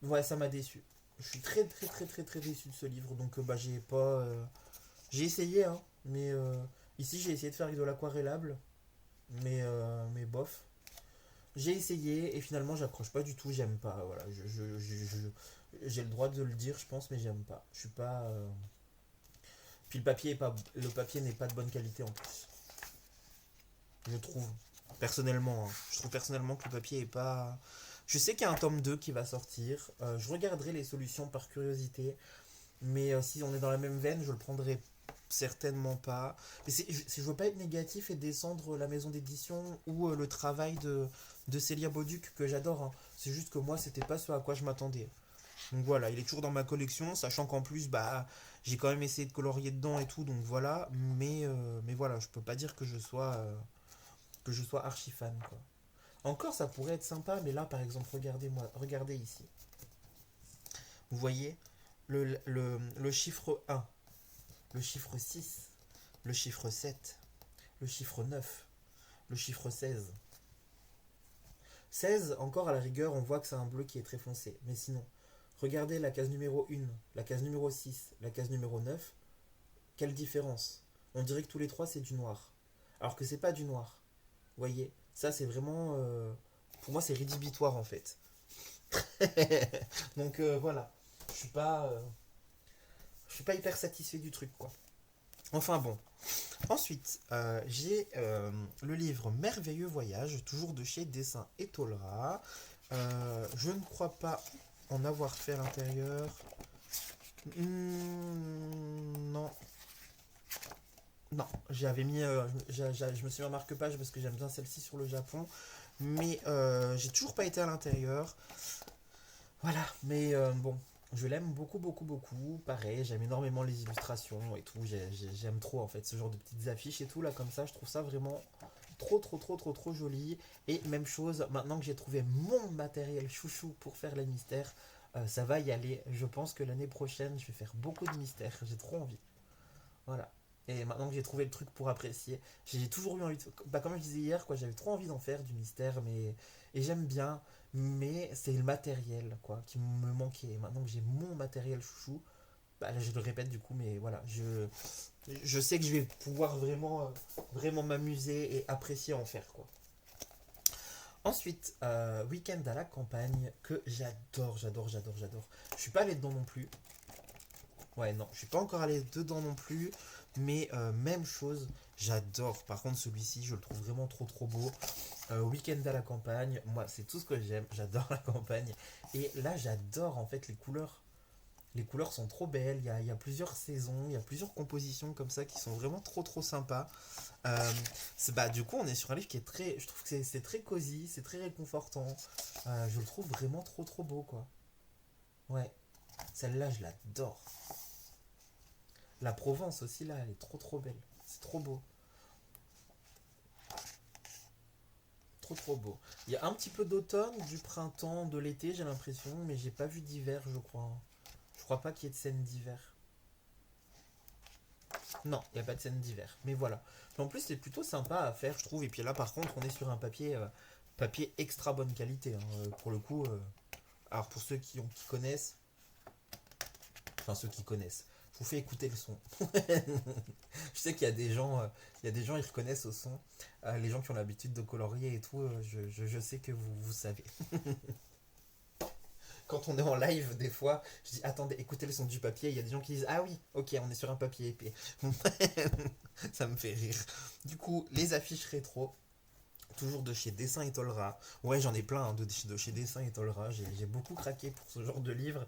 A: Ouais, ça m'a déçu. Je suis très très très très très déçu de ce livre, donc bah j'ai pas... J'ai essayé, hein, mais ici j'ai essayé de faire avec de l'aquarellable, mais bof. J'ai essayé et finalement j'accroche pas du tout, j'aime pas. Voilà, j'ai le droit de le dire, je pense, mais j'aime pas. Je suis pas. Puis le papier n'est pas de bonne qualité en plus. Je trouve personnellement, hein. Je trouve personnellement que le papier est pas. Je sais qu'il y a un tome 2 qui va sortir. Je regarderai les solutions par curiosité, mais si on est dans la même veine, je le prendrai certainement pas. Mais je veux pas être négatif et descendre la maison d'édition ou le travail de Célia Boduc que j'adore, hein. C'est juste que moi, c'était pas ce à quoi je m'attendais. Donc voilà, il est toujours dans ma collection, sachant qu'en plus, bah, j'ai quand même essayé de colorier dedans et tout, donc voilà. Mais voilà, je peux pas dire que je sois archi fan, quoi. Encore, ça pourrait être sympa, mais là, par exemple, regardez-moi, regardez ici. Vous voyez le chiffre 1, le chiffre 6, le chiffre 7, le chiffre 9, le chiffre 16. 16, encore à la rigueur, on voit que c'est un bleu qui est très foncé. Mais sinon, regardez la case numéro 1, la case numéro 6, la case numéro 9. Quelle différence? On dirait que tous les trois c'est du noir. Alors que c'est pas du noir. Vous voyez? Ça c'est vraiment... pour moi c'est rédhibitoire en fait. Donc voilà. Je suis pas... je suis pas hyper satisfait du truc quoi. Enfin bon. Ensuite, j'ai le livre Merveilleux Voyage, toujours de chez Dessin et Tolera. Je ne crois pas en avoir fait à l'intérieur. Non. Non, j'avais mis. Je me suis mis en marque-page parce que j'aime bien celle-ci sur le Japon. Mais j'ai toujours pas été à l'intérieur. Voilà, mais bon, je l'aime beaucoup, beaucoup, beaucoup. Pareil, j'aime énormément les illustrations et tout. J'aime trop en fait ce genre de petites affiches et tout là comme ça. Je trouve ça vraiment trop, trop, trop, trop, trop joli. Et même chose, maintenant que j'ai trouvé mon matériel chouchou pour faire les mystères, ça va y aller. Je pense que l'année prochaine, je vais faire beaucoup de mystères. J'ai trop envie. Voilà. Et maintenant que j'ai trouvé le truc pour apprécier, j'ai toujours eu envie de... Bah, comme je disais hier, quoi, j'avais trop envie d'en faire du mystère, mais... Et j'aime bien, mais c'est le matériel, quoi, qui me manquait. Et maintenant que j'ai mon matériel chouchou, bah, là, je le répète du coup, mais voilà, je sais que je vais pouvoir vraiment, vraiment m'amuser et apprécier en faire, quoi. Ensuite, Week-end à la campagne, que j'adore, j'adore, j'adore, j'adore. Je suis pas allé dedans non plus. Ouais, non, je suis pas encore allé dedans non plus, mais même chose, j'adore. Par contre, celui-ci, je le trouve vraiment trop trop beau. Week-end à la campagne, moi, c'est tout ce que j'aime. J'adore la campagne. Et là, j'adore en fait les couleurs. Les couleurs sont trop belles. Il y a plusieurs saisons, il y a plusieurs compositions comme ça qui sont vraiment trop trop sympas. Bah, du coup, on est sur un livre qui est très. Je trouve que c'est très cosy, c'est très réconfortant. Je le trouve vraiment trop trop beau, quoi. Ouais, celle-là, je l'adore. La Provence aussi, là, elle est trop trop belle. C'est trop beau. Trop trop beau. Il y a un petit peu d'automne, du printemps, de l'été, j'ai l'impression, mais j'ai pas vu d'hiver, je crois. Je crois pas qu'il y ait de scène d'hiver. Non, il n'y a pas de scène d'hiver. Mais voilà. Mais en plus, c'est plutôt sympa à faire, je trouve. Et puis là, par contre, on est sur un papier extra bonne qualité, hein. Pour le coup. Alors, pour ceux qui connaissent, enfin ceux qui connaissent, je vous fais écouter le son. Je sais qu'il y a des gens, ils reconnaissent au son. Les gens qui ont l'habitude de colorier et tout, je sais que vous savez. Quand on est en live, des fois, je dis attendez, écoutez le son du papier. Il y a des gens qui disent ah oui, ok, on est sur un papier épais. Ça me fait rire. Du coup, les affiches rétro, toujours de chez Dessin et Tolera. Ouais, j'en ai plein, hein, de chez Dessin et Tolera. J'ai beaucoup craqué pour ce genre de livre.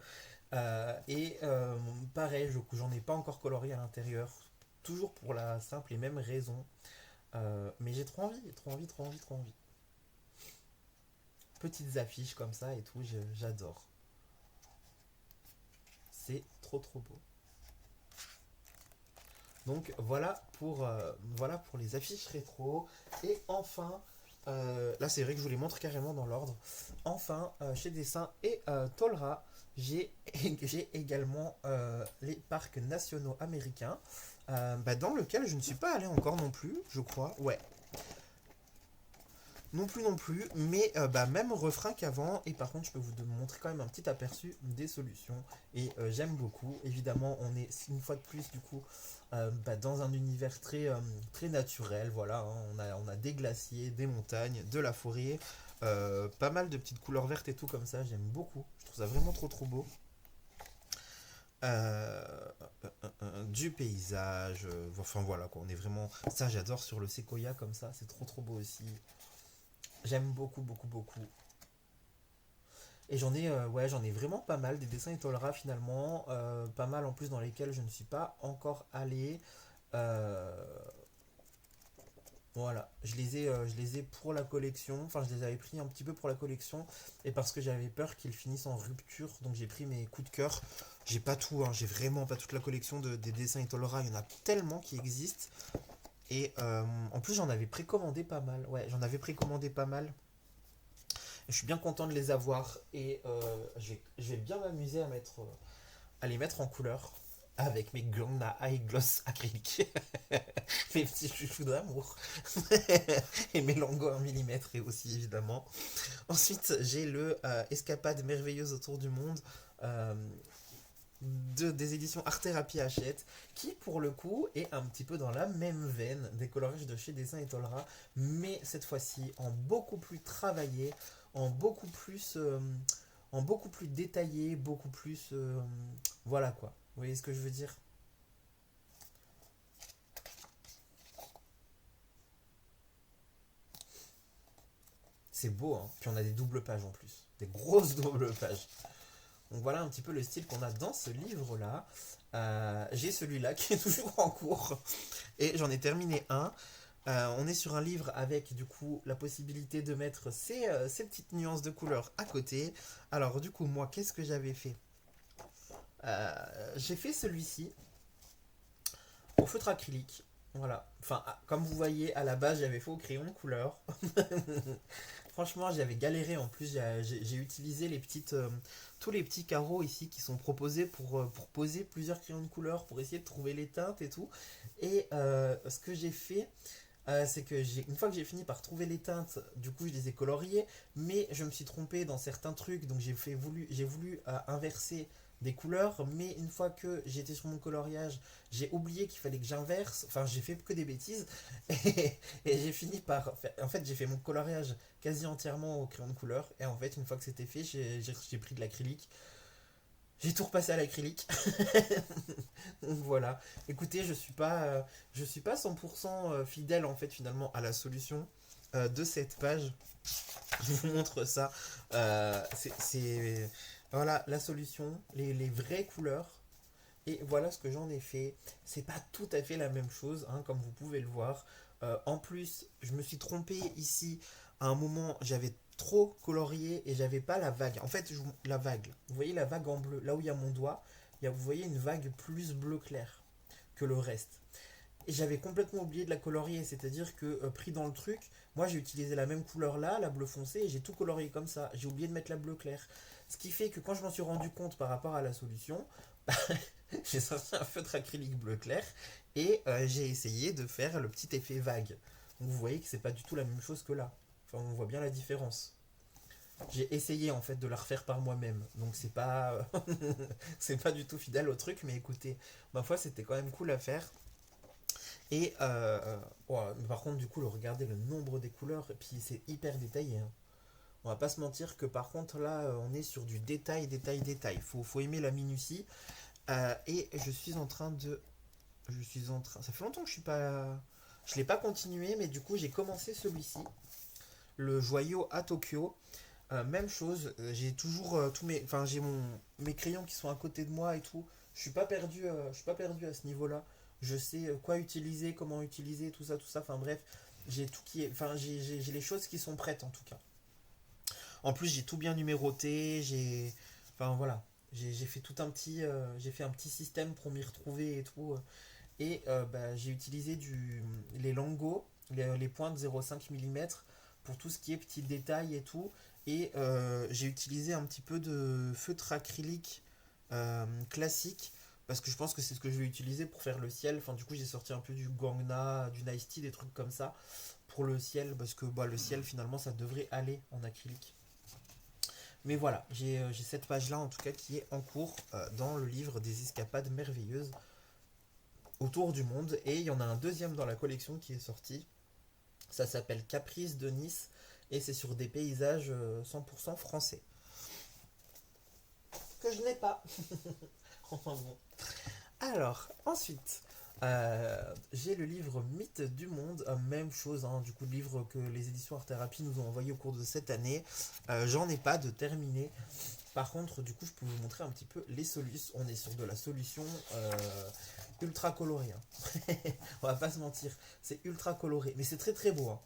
A: Pareil, j'en ai pas encore colorié à l'intérieur. Toujours pour la simple et même raison. Mais j'ai trop envie, trop envie, trop envie, trop envie. Petites affiches comme ça et tout, j'adore. C'est trop trop beau. Donc voilà pour les affiches rétro. Et enfin, là c'est vrai que je vous les montre carrément dans l'ordre. Enfin, chez Dessin et Tolra, j'ai j'ai également les parcs nationaux américains, dans lequel je ne suis pas allé encore non plus, je crois. Ouais, non plus, mais même refrain qu'avant. Et par contre, je peux vous montrer quand même un petit aperçu des solutions. Et j'aime beaucoup. Évidemment, on est une fois de plus, du coup, dans un univers très naturel. Voilà, hein. On a des glaciers, des montagnes, de la forêt, pas mal de petites couleurs vertes et tout comme ça. J'aime beaucoup. Je trouve ça vraiment trop beau. Euh, du paysage, enfin voilà quoi, on est vraiment. Ça, j'adore sur le séquoia comme ça, c'est trop beau aussi. J'aime beaucoup. Et j'en ai vraiment pas mal des dessins Etolra finalement, pas mal en plus dans lesquels je ne suis pas encore allé. Euh, voilà, je les ai pour la collection, enfin je les avais pris un petit peu pour la collection et parce que j'avais peur qu'ils finissent en rupture, donc j'ai pris mes coups de cœur. J'ai pas tout, hein, j'ai vraiment pas toute la collection des dessins Etolra, il y en a tellement qui existent. Et en plus j'en avais précommandé pas mal, ouais, j'en avais précommandé pas mal. Je suis bien content de les avoir et je vais bien m'amuser à les mettre en couleur avec mes Gonna High Gloss acryliques, mes petits chouchous d'amour et mes langos 1 mm et aussi évidemment. Ensuite, j'ai le Escapade merveilleuse autour du monde euh, des éditions Art Thérapie Hachette, qui pour le coup est un petit peu dans la même veine des coloriages de chez Dessin et Tolra, mais cette fois-ci en beaucoup plus travaillé, en beaucoup plus, euh, en beaucoup plus détaillé, beaucoup plus, voilà quoi. Vous voyez ce que je veux dire? C'est beau, hein. Puis on a des doubles pages en plus, des grosses doubles pages. Donc voilà un petit peu le style qu'on a dans ce livre-là. J'ai celui-là qui est toujours en cours et j'en ai terminé un. On est sur un livre avec du coup la possibilité de mettre ces petites nuances de couleurs à côté. Alors du coup moi qu'est-ce que j'avais fait? J'ai fait celui-ci au feutre acrylique. Voilà. Enfin comme vous voyez à la base j'avais fait au crayon de couleur. Franchement j'avais galéré en plus j'ai utilisé tous les petits carreaux ici qui sont proposés pour poser plusieurs crayons de couleur pour essayer de trouver les teintes et tout. Et ce que j'ai fait c'est que une fois que j'ai fini par trouver les teintes, du coup je les ai coloriées, mais je me suis trompé dans certains trucs, donc j'ai voulu inverser des couleurs, mais une fois que j'étais sur mon coloriage, j'ai oublié qu'il fallait que j'inverse, enfin j'ai fait que des bêtises, et j'ai fini par, en fait j'ai fait mon coloriage quasi entièrement au crayon de couleur, et en fait une fois que c'était fait, j'ai pris de l'acrylique, j'ai tout repassé à l'acrylique. Donc voilà. Écoutez, je suis pas 100% fidèle en fait finalement à la solution de cette page. Je vous montre ça. Voilà la solution, les vraies couleurs. Et voilà ce que j'en ai fait. C'est pas tout à fait la même chose, hein, comme vous pouvez le voir. En plus, je me suis trompé ici. À un moment, j'avais trop colorié et j'avais pas la vague. En fait, la vague. Vous voyez la vague en bleu, là où il y a mon doigt, vous voyez une vague plus bleu clair que le reste. Et j'avais complètement oublié de la colorier, c'est-à-dire que pris dans le truc, moi j'ai utilisé la même couleur là, la bleu foncé, et j'ai tout colorié comme ça. J'ai oublié de mettre la bleu clair. Ce qui fait que quand je m'en suis rendu compte par rapport à la solution, j'ai sorti un feutre acrylique bleu clair et j'ai essayé de faire le petit effet vague. Donc vous voyez que c'est pas du tout la même chose que là. Enfin, on voit bien la différence. J'ai essayé en fait de la refaire par moi-même, donc c'est pas c'est pas du tout fidèle au truc, mais écoutez, ma foi c'était quand même cool à faire. Et ouais, par contre du coup, regardez le nombre des couleurs, et puis c'est hyper détaillé, hein. On va pas se mentir que par contre là, on est sur du détail. Faut aimer la minutie. Et je suis en train de ça fait longtemps que je suis pas. Je l'ai pas continué, mais du coup j'ai commencé celui-ci, le joyau à Tokyo. Même chose, j'ai toujours tous mes, enfin mes crayons qui sont à côté de moi et tout. Je suis pas perdu à ce niveau-là. Je sais quoi utiliser, comment utiliser, tout ça, tout ça. Enfin bref, j'ai tout qui est, enfin j'ai les choses qui sont prêtes en tout cas. En plus j'ai tout bien numéroté, enfin voilà, j'ai fait tout un petit, j'ai fait un petit système pour m'y retrouver et tout. Et bah, j'ai utilisé les Lango, les pointes 0,5 mm pour tout ce qui est petits détails et tout. Et j'ai utilisé un petit peu de feutre acrylique classique parce que je pense que c'est ce que je vais utiliser pour faire le ciel. Enfin, du coup, j'ai sorti un peu du Gangna, du Nice Tea, des trucs comme ça pour le ciel parce que bah, le ciel, finalement, ça devrait aller en acrylique. Mais voilà, j'ai cette page-là en tout cas qui est en cours dans le livre des escapades merveilleuses autour du monde. Et il y en a un deuxième dans la collection qui est sorti. Ça s'appelle Caprice de Nice et c'est sur des paysages 100% français. Que je n'ai pas. Enfin bon. Alors, ensuite, j'ai le livre Mythe du Monde, même chose, hein, du coup, le livre que les éditions Art Thérapie nous ont envoyé au cours de cette année. J'en ai pas de terminé. Par contre, du coup, je peux vous montrer un petit peu les solutions. On est sur de la solution ultra colorée, hein. On va pas se mentir, c'est ultra coloré, mais c'est très très beau, hein.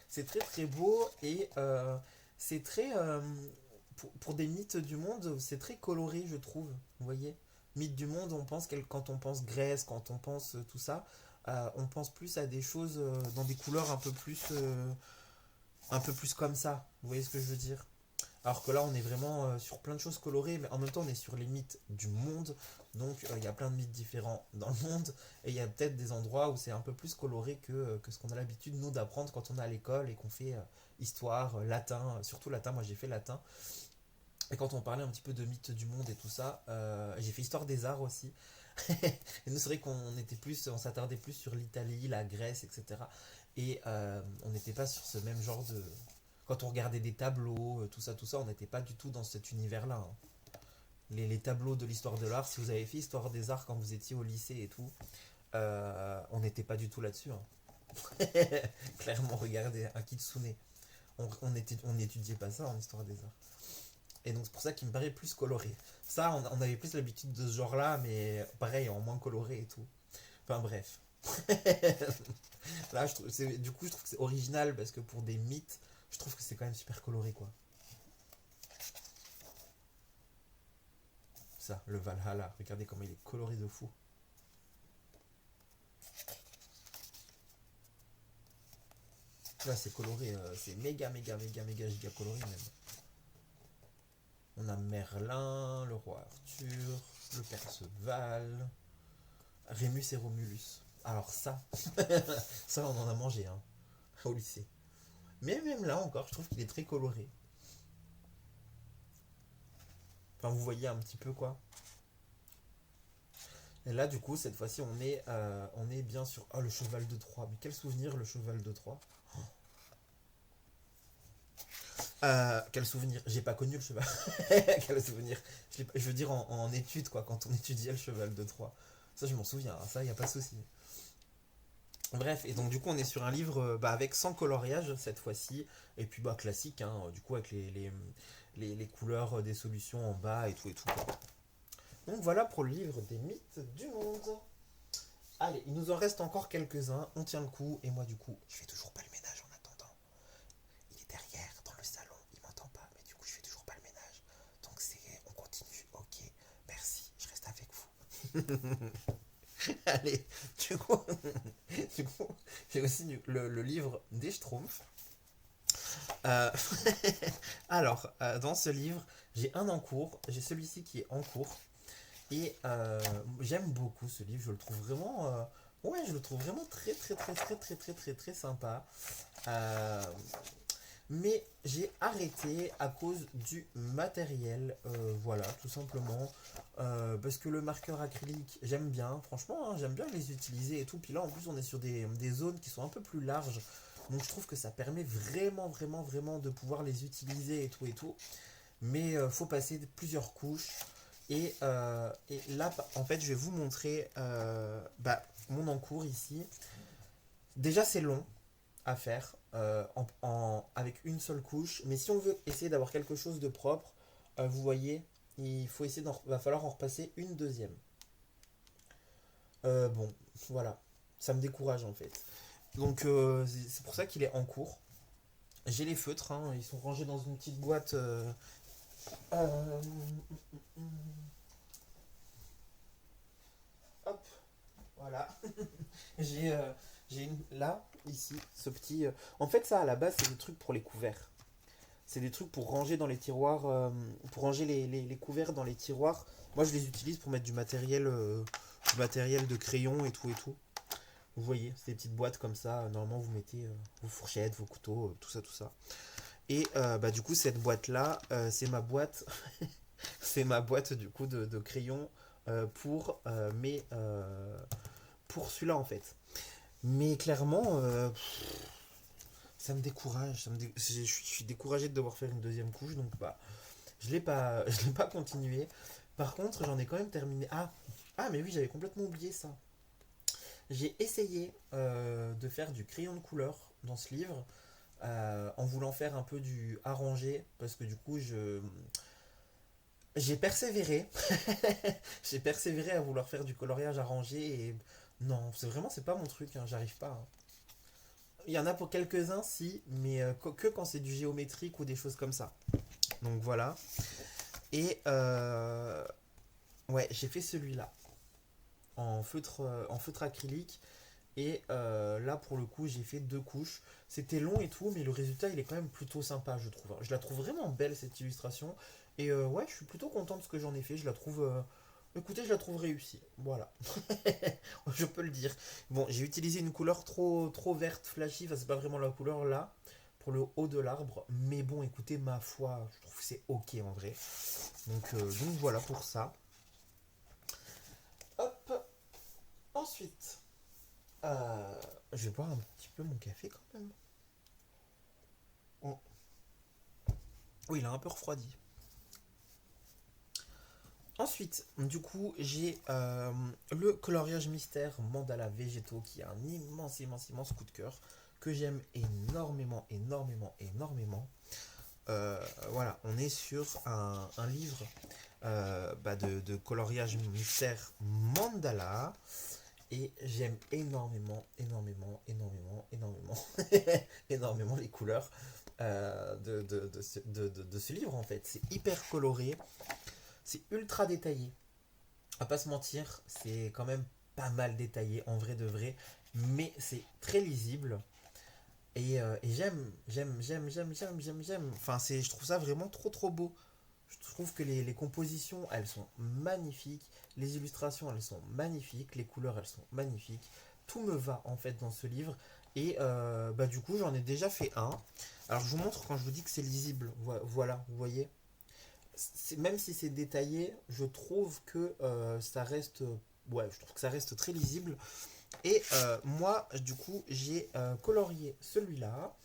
A: C'est très très beau et c'est très pour des mythes du monde, c'est très coloré, je trouve. Vous voyez, mythes du monde, quand on pense Grèce, quand on pense tout ça, on pense plus à des choses dans des couleurs un peu plus comme ça. Vous voyez ce que je veux dire? Alors que là, on est vraiment sur plein de choses colorées, mais en même temps, on est sur les mythes du monde. Donc, il y a plein de mythes différents dans le monde. Et il y a peut-être des endroits où c'est un peu plus coloré que ce qu'on a l'habitude, nous, d'apprendre quand on est à l'école et qu'on fait histoire, latin, surtout latin. Moi, j'ai fait latin. Et quand on parlait un petit peu de mythes du monde et tout ça, j'ai fait histoire des arts aussi. Et nous, c'est vrai on s'attardait plus sur l'Italie, la Grèce, etc. Et on n'était pas sur ce même genre de. Quand on regardait des tableaux, tout ça, on n'était pas du tout dans cet univers-là, hein. Les tableaux de l'histoire de l'art, si vous avez fait histoire des arts quand vous étiez au lycée et tout, on n'était pas du tout là-dessus, hein. Clairement, regardez, un kitsune. On n'étudiait pas ça en histoire des arts. Et donc c'est pour ça qu'il me paraît plus coloré. Ça, on avait plus l'habitude de ce genre-là, mais pareil, en moins coloré et tout. Enfin bref. Là, du coup, je trouve que c'est original parce que pour des mythes, je trouve que c'est quand même super coloré, quoi. Ça, le Valhalla, regardez comment il est coloré de fou. Là, c'est coloré, c'est méga, méga, méga, méga, giga coloré même. On a Merlin, le roi Arthur, le Perceval, Rémus et Romulus. Alors ça, ça on en a mangé, hein, au lycée. Mais même là encore, je trouve qu'il est très coloré. Enfin, vous voyez un petit peu quoi. Et là, du coup, cette fois-ci, on est bien sûr. Ah, le cheval de Troie. Mais quel souvenir, le cheval de Troie. Quel souvenir. J'ai pas connu le cheval. Quel souvenir. Je veux dire en études, quoi, quand on étudiait le cheval de Troie. Ça, je m'en souviens, hein, ça, y a pas de souci. Bref, et donc du coup on est sur un livre bah, avec 100 coloriages cette fois-ci, et puis bah classique, hein, du coup avec les couleurs des solutions en bas et tout quoi. Donc voilà pour le livre des mythes du monde. Allez, il nous en reste encore quelques-uns, on tient le coup, et moi du coup je fais toujours pas le ménage en attendant. Il est derrière dans le salon, il m'entend pas, mais du coup je fais toujours pas le ménage. Donc on continue, ok, merci, je reste avec vous. Allez, du coup, du coup j'ai aussi le livre des Schtroumpfs. Euh, Alors, dans ce livre, j'ai un en cours, j'ai celui-ci qui est en cours, et j'aime beaucoup ce livre, je le trouve vraiment, ouais, je le trouve vraiment très très très très très très très très sympa. Euh, mais j'ai arrêté à cause du matériel, voilà, tout simplement. Parce que le marqueur acrylique, j'aime bien, franchement, hein, j'aime bien les utiliser et tout. Puis là, en plus, on est sur des zones qui sont un peu plus larges. Donc je trouve que ça permet vraiment, vraiment, vraiment de pouvoir les utiliser et tout et tout. Mais faut passer plusieurs couches. Et là, en fait, je vais vous montrer bah, mon encours ici. Déjà, c'est long à faire avec une seule couche. Mais si on veut essayer d'avoir quelque chose de propre, vous voyez, va falloir en repasser une deuxième. Bon, voilà, ça me décourage en fait. Donc c'est pour ça qu'il est en cours. J'ai les feutres, hein, ils sont rangés dans une petite boîte. Euh, hop, Voilà. J'ai là, ici, ce petit. En fait, ça, à la base, c'est des trucs pour les couverts. C'est des trucs pour ranger dans les tiroirs, pour ranger les couverts dans les tiroirs. Moi, je les utilise pour mettre du matériel de crayon et tout et tout. Vous voyez, c'est des petites boîtes comme ça. Normalement, vous mettez vos fourchettes, vos couteaux, tout ça, tout ça. Et bah, du coup, cette boîte-là, c'est ma boîte. C'est ma boîte du coup de crayons pour pour celui-là en fait. Mais clairement, ça me décourage. Je suis découragé de devoir faire une deuxième couche, donc bah, je l'ai pas continué. Par contre, j'en ai quand même terminé. Mais oui, j'avais complètement oublié ça. J'ai essayé de faire du crayon de couleur dans ce livre, en voulant faire un peu du arrangé, parce que du coup, j'ai persévéré. J'ai persévéré à vouloir faire du coloriage arrangé et non, c'est pas mon truc, hein, j'arrive pas, hein. Il y en a pour quelques-uns, si, mais que quand c'est du géométrique ou des choses comme ça. Donc voilà. Et ouais, j'ai fait celui-là en feutre acrylique. Et là, pour le coup, j'ai fait deux couches. C'était long et tout, mais le résultat, il est quand même plutôt sympa, je trouve. Je la trouve vraiment belle, cette illustration. Et ouais, je suis plutôt content de ce que j'en ai fait. Je la trouve. Écoutez, je la trouve réussie. Voilà. Je peux le dire. Bon, j'ai utilisé une couleur trop verte, flashy. Enfin, c'est pas vraiment la couleur là, pour le haut de l'arbre. Mais bon, écoutez, ma foi, je trouve que c'est ok en vrai. Donc voilà pour ça. Hop. Ensuite. Je vais boire un petit peu mon café quand même. Oh. Oui, il a un peu refroidi. Ensuite, du coup, j'ai le coloriage mystère mandala végétaux qui est un immense, immense, immense coup de cœur que j'aime énormément, énormément, énormément. Voilà, on est sur un livre de coloriage mystère mandala. Et j'aime énormément, énormément, énormément, énormément, énormément les couleurs de ce livre en fait. C'est hyper coloré, c'est ultra détaillé. À pas se mentir, c'est quand même pas mal détaillé en vrai de vrai, mais c'est très lisible. Et j'aime. Enfin, je trouve ça vraiment trop beau. Je trouve que les compositions, elles sont magnifiques. Les illustrations, elles sont magnifiques. Les couleurs, elles sont magnifiques. Tout me va en fait dans ce livre. Et bah, du coup, j'en ai déjà fait un. Alors, je vous montre quand je vous dis que c'est lisible. Voilà, vous voyez. Même si c'est détaillé, je trouve que ça reste. Ouais, je trouve que ça reste très lisible. Et moi, du coup, j'ai colorié celui-là.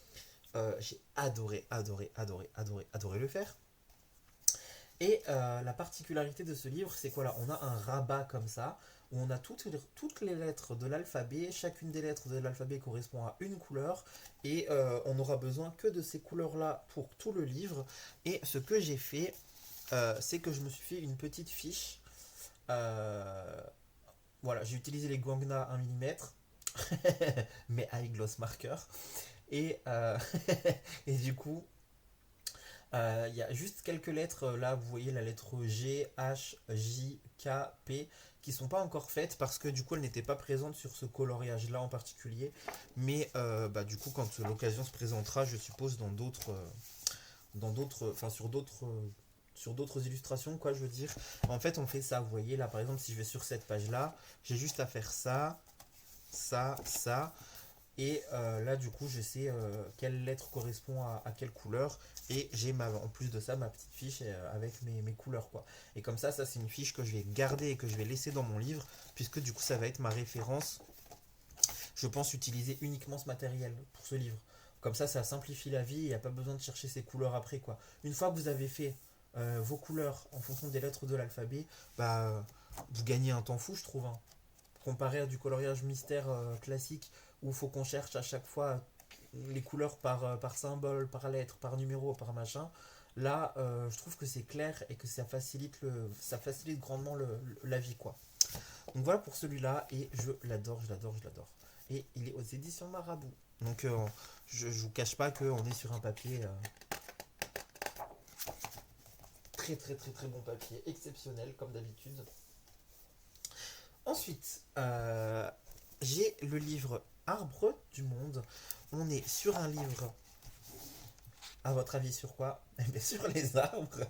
A: J'ai adoré, adoré, adoré, adoré, adoré le faire. Et la particularité de ce livre, c'est quoi là? On a un rabat comme ça, où on a toutes les lettres de l'alphabet. Chacune des lettres de l'alphabet correspond à une couleur. Et on n'aura besoin que de ces couleurs-là pour tout le livre. Et ce que j'ai fait, c'est que je me suis fait une petite fiche. Euh, voilà, j'ai utilisé les Guangna 1 mm, mais avec gloss marker. Et, et du coup, il y a juste quelques lettres là, vous voyez la lettre G, H, J, K, P qui sont pas encore faites parce que du coup elles n'étaient pas présentes sur ce coloriage là en particulier. Mais bah, du coup quand l'occasion se présentera, je suppose enfin sur d'autres illustrations quoi je veux dire. En fait on fait ça, vous voyez là par exemple si je vais sur cette page là, j'ai juste à faire ça, ça. Et là, du coup, je sais quelle lettre correspond à quelle couleur. Et j'ai en plus de ça ma petite fiche avec mes couleurs. Quoi. Et comme ça c'est une fiche que je vais garder et que je vais laisser dans mon livre. Puisque du coup, ça va être ma référence. Je pense utiliser uniquement ce matériel pour ce livre. Comme ça simplifie la vie. Il n'y a pas besoin de chercher ses couleurs après. Quoi. Une fois que vous avez fait vos couleurs en fonction des lettres de l'alphabet, bah, vous gagnez un temps fou, je trouve. Hein. Comparé à du coloriage mystère classique où il faut qu'on cherche à chaque fois les couleurs par symbole, par lettre, par numéro, par machin. Là, je trouve que c'est clair et que ça facilite grandement la vie, quoi. Donc voilà pour celui-là, et je l'adore, je l'adore, je l'adore. Et il est aux éditions Marabout. Donc je vous cache pas qu'on est sur un papier très très très très bon papier, exceptionnel comme d'habitude. Ensuite, j'ai le livre Arbre du monde. On est sur un livre, à votre avis, sur quoi? Eh bien, sur les arbres.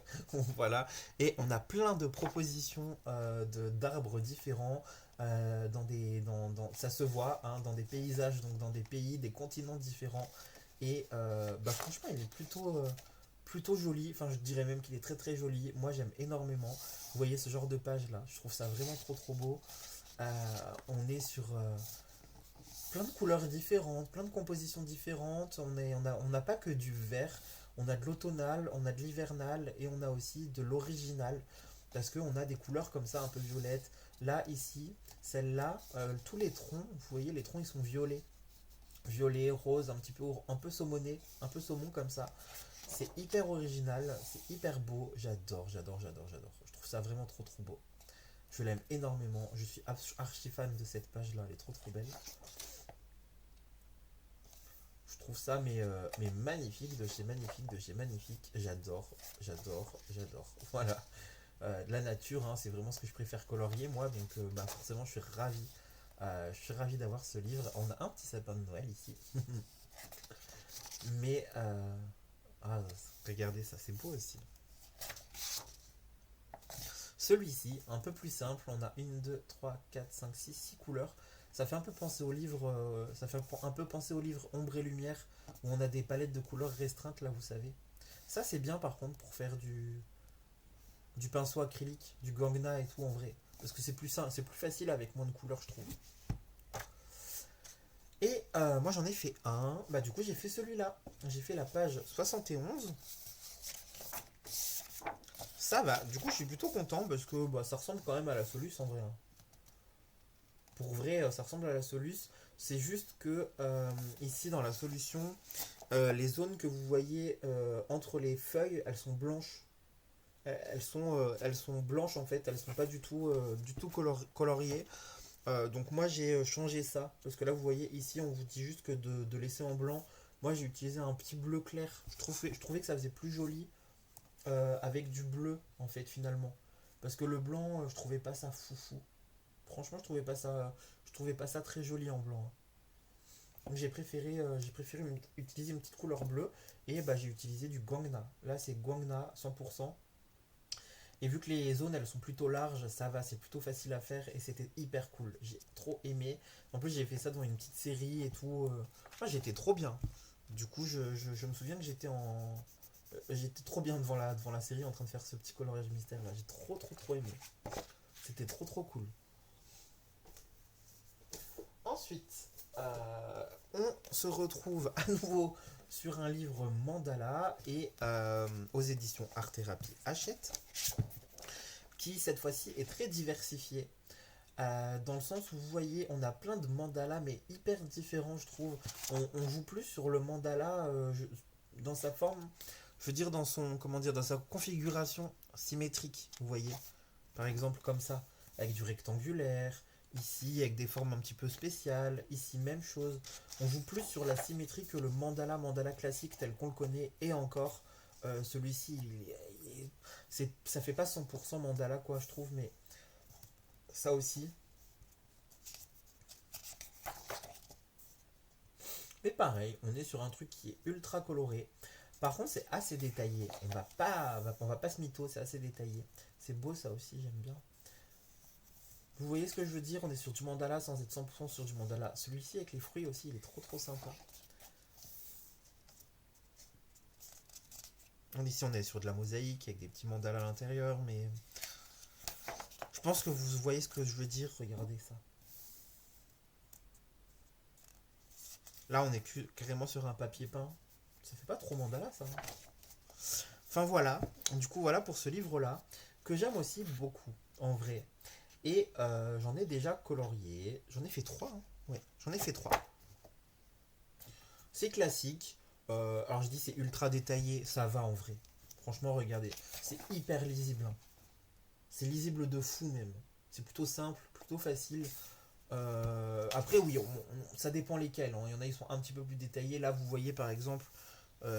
A: Voilà. Et on a plein de propositions d'arbres différents. Ça se voit hein, dans des paysages, donc dans des pays, des continents différents. Et bah, franchement, il est plutôt joli. Enfin, je dirais même qu'il est très très joli. Moi, j'aime énormément. Vous voyez ce genre de page là. Je trouve ça vraiment trop trop beau. On est sur plein de couleurs différentes, plein de compositions différentes. On n'a pas que du vert, on a de l'automnal, on a de l'hivernal et on a aussi de l'original. Parce qu'on a des couleurs comme ça, un peu violettes. Là, ici, celle-là, tous les troncs, vous voyez, les troncs ils sont violets. Violet, rose, un peu saumoné, un peu saumon comme ça. C'est hyper original, c'est hyper beau. J'adore, j'adore, j'adore, j'adore. Je trouve ça vraiment trop trop beau. Je l'aime énormément. Je suis archi fan de cette page-là. Elle est trop trop belle. Je trouve ça mais magnifique, de chez magnifique, de chez magnifique. J'adore, j'adore, j'adore. Voilà. La nature, hein, c'est vraiment ce que je préfère colorier moi. Donc bah, forcément, je suis ravi d'avoir ce livre. On a un petit sapin de Noël ici. Mais ah, regardez ça, c'est beau aussi. Celui-ci, un peu plus simple, on a une 2 3 4 5 6 couleurs. Ça fait un peu penser au livre, ça fait un peu penser au livre Ombre et Lumière, où on a des palettes de couleurs restreintes, là, vous savez. Ça, c'est bien par contre pour faire du pinceau acrylique, du gangna et tout en vrai. Parce que c'est plus simple, c'est plus facile avec moins de couleurs, je trouve. Et moi, j'en ai fait un. Bah, du coup, j'ai fait celui-là. J'ai fait la page 71. Ça va, du coup, je suis plutôt content parce que bah, ça ressemble quand même à la Solus en vrai, hein. Pour vrai, ça ressemble à la Solus. C'est juste que ici dans la solution, les zones que vous voyez entre les feuilles, elles sont blanches. Elles sont blanches en fait, elles sont pas du tout coloriées. Donc moi j'ai changé ça. Parce que là vous voyez ici on vous dit juste que de laisser en blanc. Moi j'ai utilisé un petit bleu clair. Je trouvais que ça faisait plus joli avec du bleu en fait finalement. Parce que le blanc, je trouvais pas ça foufou. Franchement, je trouvais pas ça très joli en blanc, hein. Donc j'ai préféré utiliser une petite couleur bleue et bah, j'ai utilisé du Guangna. Là, c'est Guangna 100%. Et vu que les zones elles sont plutôt larges, ça va, c'est plutôt facile à faire et c'était hyper cool. J'ai trop aimé. En plus, j'ai fait ça dans une petite série et tout. Moi, j'étais trop bien. Du coup, je me souviens que j'étais trop bien devant la série en train de faire ce petit coloriage mystère là. J'ai trop, trop, trop aimé. C'était trop, trop cool. Ensuite, on se retrouve à nouveau sur un livre Mandala et aux éditions Art Thérapie Hachette, qui cette fois-ci est très diversifié. Dans le sens où vous voyez, on a plein de mandalas, mais hyper différents, je trouve. On joue plus sur le mandala dans sa forme, je veux dire dans son, comment dire, dans sa configuration symétrique, vous voyez. Par exemple comme ça, avec du rectangulaire, ici avec des formes un petit peu spéciales, ici même chose. On joue plus sur la symétrie que le mandala classique tel qu'on le connaît, et encore, celui-ci, ça fait pas 100% mandala quoi je trouve, mais ça aussi. Mais pareil, on est sur un truc qui est ultra coloré. Par contre, c'est assez détaillé. On va pas se mytho, c'est assez détaillé. C'est beau ça aussi, j'aime bien. Vous voyez ce que je veux dire? On est sur du mandala sans être 100% sur du mandala. Celui-ci avec les fruits aussi, il est trop trop sympa. Ici, on est sur de la mosaïque avec des petits mandalas à l'intérieur, mais je pense que vous voyez ce que je veux dire. Regardez ça. Là, on est carrément sur un papier peint. Ça fait pas trop mandala ça, hein. Enfin voilà. Du coup, voilà pour ce livre-là que j'aime aussi beaucoup en vrai. Et j'en ai déjà colorié. J'en ai fait trois, hein. Ouais, j'en ai fait trois. C'est classique. Alors je dis c'est ultra détaillé, ça va en vrai. Franchement, regardez, c'est hyper lisible, hein. C'est lisible de fou même. C'est plutôt simple, plutôt facile. Après oui, ça dépend lesquels, hein. Il y en a ils sont un petit peu plus détaillés. Là vous voyez par exemple,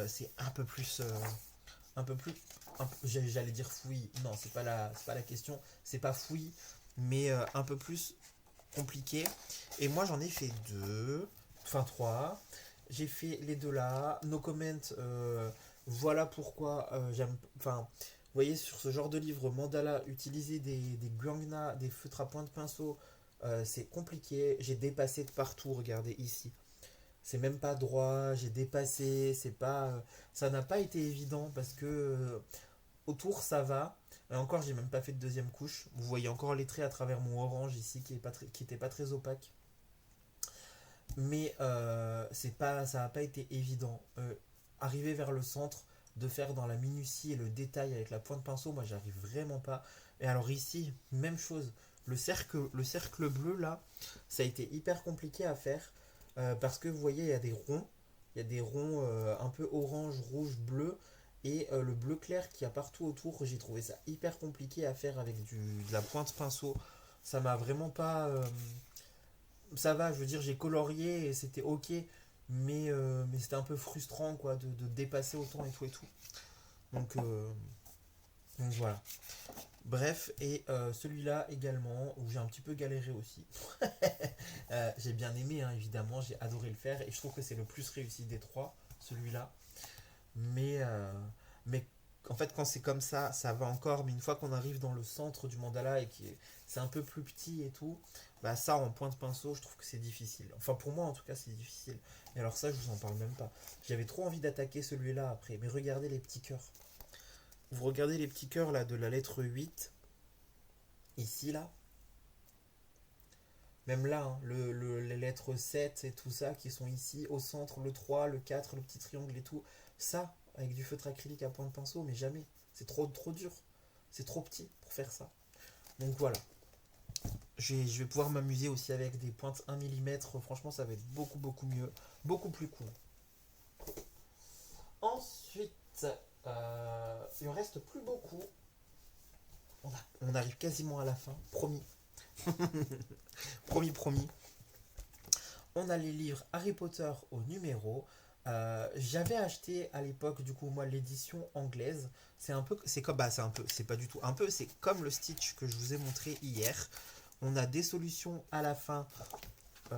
A: c'est un peu plus, j'allais dire fouillis. Non, c'est pas la question. C'est pas fouillis, mais un peu plus. compliqué. Et moi j'en ai fait deux, enfin trois. J'ai fait les deux là. No comment, voilà pourquoi j'aime. Enfin, vous voyez, sur ce genre de livre, mandala, utiliser des guangna, des feutres à point de pinceau, c'est compliqué. J'ai dépassé de partout, regardez ici. C'est même pas droit, j'ai dépassé, c'est pas. Ça n'a pas été évident parce que autour ça va. Et encore, j'ai même pas fait de deuxième couche. Vous voyez encore les traits à travers mon orange ici qui était pas très opaque. Mais c'est pas, ça n'a pas été évident. Arriver vers le centre, de faire dans la minutie et le détail avec la pointe pinceau, moi j'arrive vraiment pas. Et alors ici, même chose. Le cercle bleu là, ça a été hyper compliqué à faire parce que vous voyez, il y a des ronds. Il y a des ronds un peu orange, rouge, bleu. Et le bleu clair qu'il y a partout autour, j'ai trouvé ça hyper compliqué à faire avec de la pointe pinceau. Ça m'a vraiment pas. Ça va, je veux dire, j'ai colorié et c'était ok, mais c'était un peu frustrant quoi de dépasser autant et tout et tout. Donc, euh, donc voilà. Bref, et celui-là également, où j'ai un petit peu galéré aussi. J'ai bien aimé, hein, évidemment, j'ai adoré le faire et je trouve que c'est le plus réussi des trois, celui-là. Mais en fait, quand c'est comme ça va encore. Mais une fois qu'on arrive dans le centre du mandala et que c'est un peu plus petit et tout, bah ça en pointe pinceau, je trouve que c'est difficile. Enfin, pour moi en tout cas, c'est difficile. Et alors, ça, je vous en parle même pas. J'avais trop envie d'attaquer celui-là après. Mais regardez les petits cœurs. Vous regardez les petits cœurs là de la lettre 8 ici là. Même là, hein, les lettres 7 et tout ça qui sont ici au centre, le 3 le 4 le petit triangle et tout. Ça, avec du feutre acrylique à point de pinceau, mais jamais. C'est trop dur. C'est trop petit pour faire ça. Donc voilà. Je vais pouvoir m'amuser aussi avec des pointes 1 mm. Franchement, ça va être beaucoup mieux. Beaucoup plus cool. Ensuite, il en reste plus beaucoup. On arrive quasiment à la fin. Promis. Promis. On a les livres Harry Potter au numéro. J'avais acheté à l'époque, du coup, moi, l'édition anglaise. C'est un peu, c'est comme, bah, c'est un peu, c'est pas du tout un peu, c'est comme le Stitch que je vous ai montré hier. On a des solutions à la fin.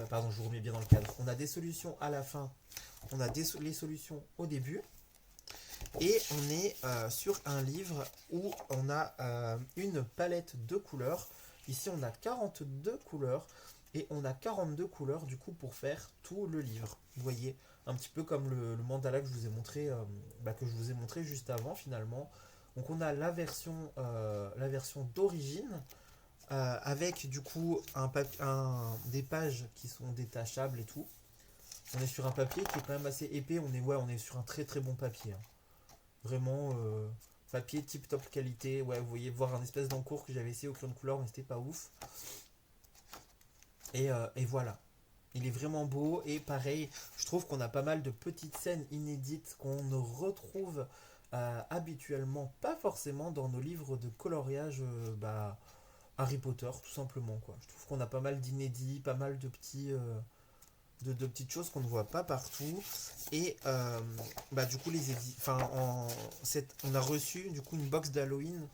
A: Pardon, je vous remets bien dans le cadre. On a des solutions à la fin. On a les solutions au début. Et on est sur un livre où on a une palette de couleurs. Ici, on a 42 couleurs. Et on a 42 couleurs du coup pour faire tout le livre. Vous voyez, un petit peu comme le mandala que je vous ai montré, juste avant finalement. Donc on a la version d'origine avec du coup des pages qui sont détachables et tout. On est sur un papier qui est quand même assez épais. On est sur un très bon papier, hein. Vraiment papier tip top qualité. Ouais, vous voyez voir un espèce d'encours que j'avais essayé au crayon de couleur, mais c'était pas ouf. Et voilà. Il est vraiment beau et pareil, je trouve qu'on a pas mal de petites scènes inédites qu'on ne retrouve habituellement, pas forcément dans nos livres de coloriage Harry Potter, tout simplement quoi. Je trouve qu'on a pas mal d'inédits, pas mal de petites choses qu'on ne voit pas partout. Et du coup on a reçu du coup une box d'Halloween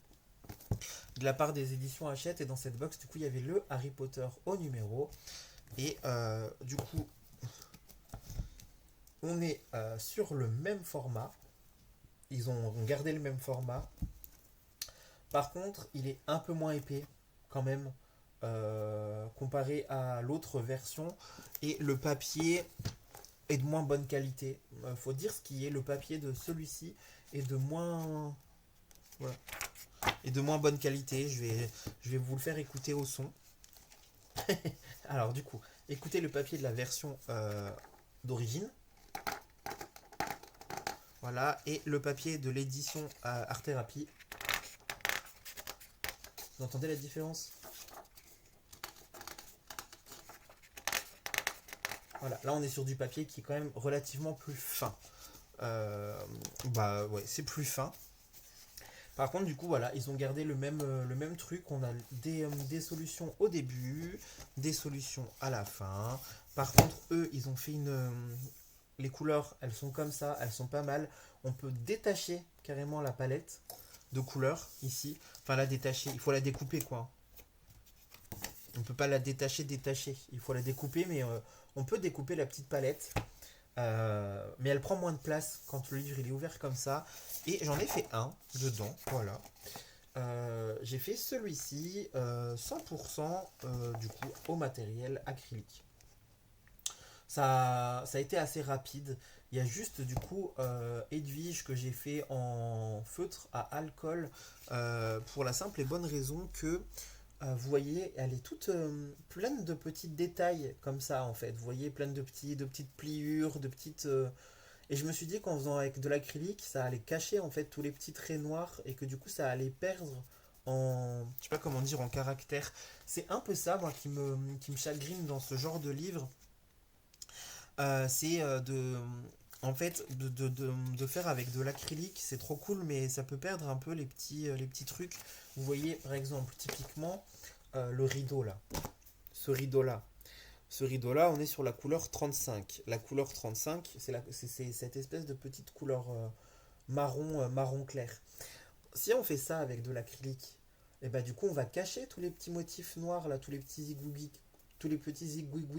A: de la part des éditions Hachette et dans cette box du coup il y avait le Harry Potter au numéro. Et du coup, on est sur le même format. Ils ont gardé le même format. Par contre, il est un peu moins épais quand même comparé à l'autre version. Et le papier est de moins bonne qualité. Faut dire ce qui est, le papier de celui-ci est de moins, voilà, est de moins bonne qualité. Je vais vous le faire écouter au son. Alors du coup, écoutez le papier de la version d'origine. Voilà, et le papier de l'édition Art Thérapie. Vous entendez la différence? Voilà, là on est sur du papier qui est quand même relativement plus fin. Ouais, c'est plus fin. Par contre, du coup, voilà, ils ont gardé le même truc. On a des solutions au début, des solutions à la fin. Par contre, eux, ils ont fait les couleurs, elles sont comme ça, elles sont pas mal. On peut détacher carrément la palette de couleurs ici. Enfin, la détacher, il faut la découper, quoi. On peut pas la détacher. Il faut la découper, mais on peut découper la petite palette. Mais elle prend moins de place quand le livre il est ouvert comme ça. Et j'en ai fait un dedans, voilà. J'ai fait celui-ci 100% du coup au matériel acrylique. Ça a été assez rapide. Il y a juste du coup Edwige que j'ai fait en feutre à alcool pour la simple et bonne raison que vous voyez, elle est toute pleine de petits détails comme ça en fait. Vous voyez, pleine de petites pliures, de petites. Et je me suis dit qu'en faisant avec de l'acrylique, ça allait cacher en fait tous les petits traits noirs et que du coup ça allait perdre en. Je sais pas comment dire, en caractère. C'est un peu ça, moi, qui me chagrine dans ce genre de livre. C'est de. En fait, de faire avec de l'acrylique, c'est trop cool, mais ça peut perdre un peu les petits trucs. Vous voyez, par exemple, typiquement, le rideau là. Ce rideau-là. Ce rideau-là, on est sur la couleur 35. La couleur 35, c'est cette espèce de petite couleur marron clair. Si on fait ça avec de l'acrylique, et bah du coup, on va cacher tous les petits motifs noirs là, tous les petits zigouigouis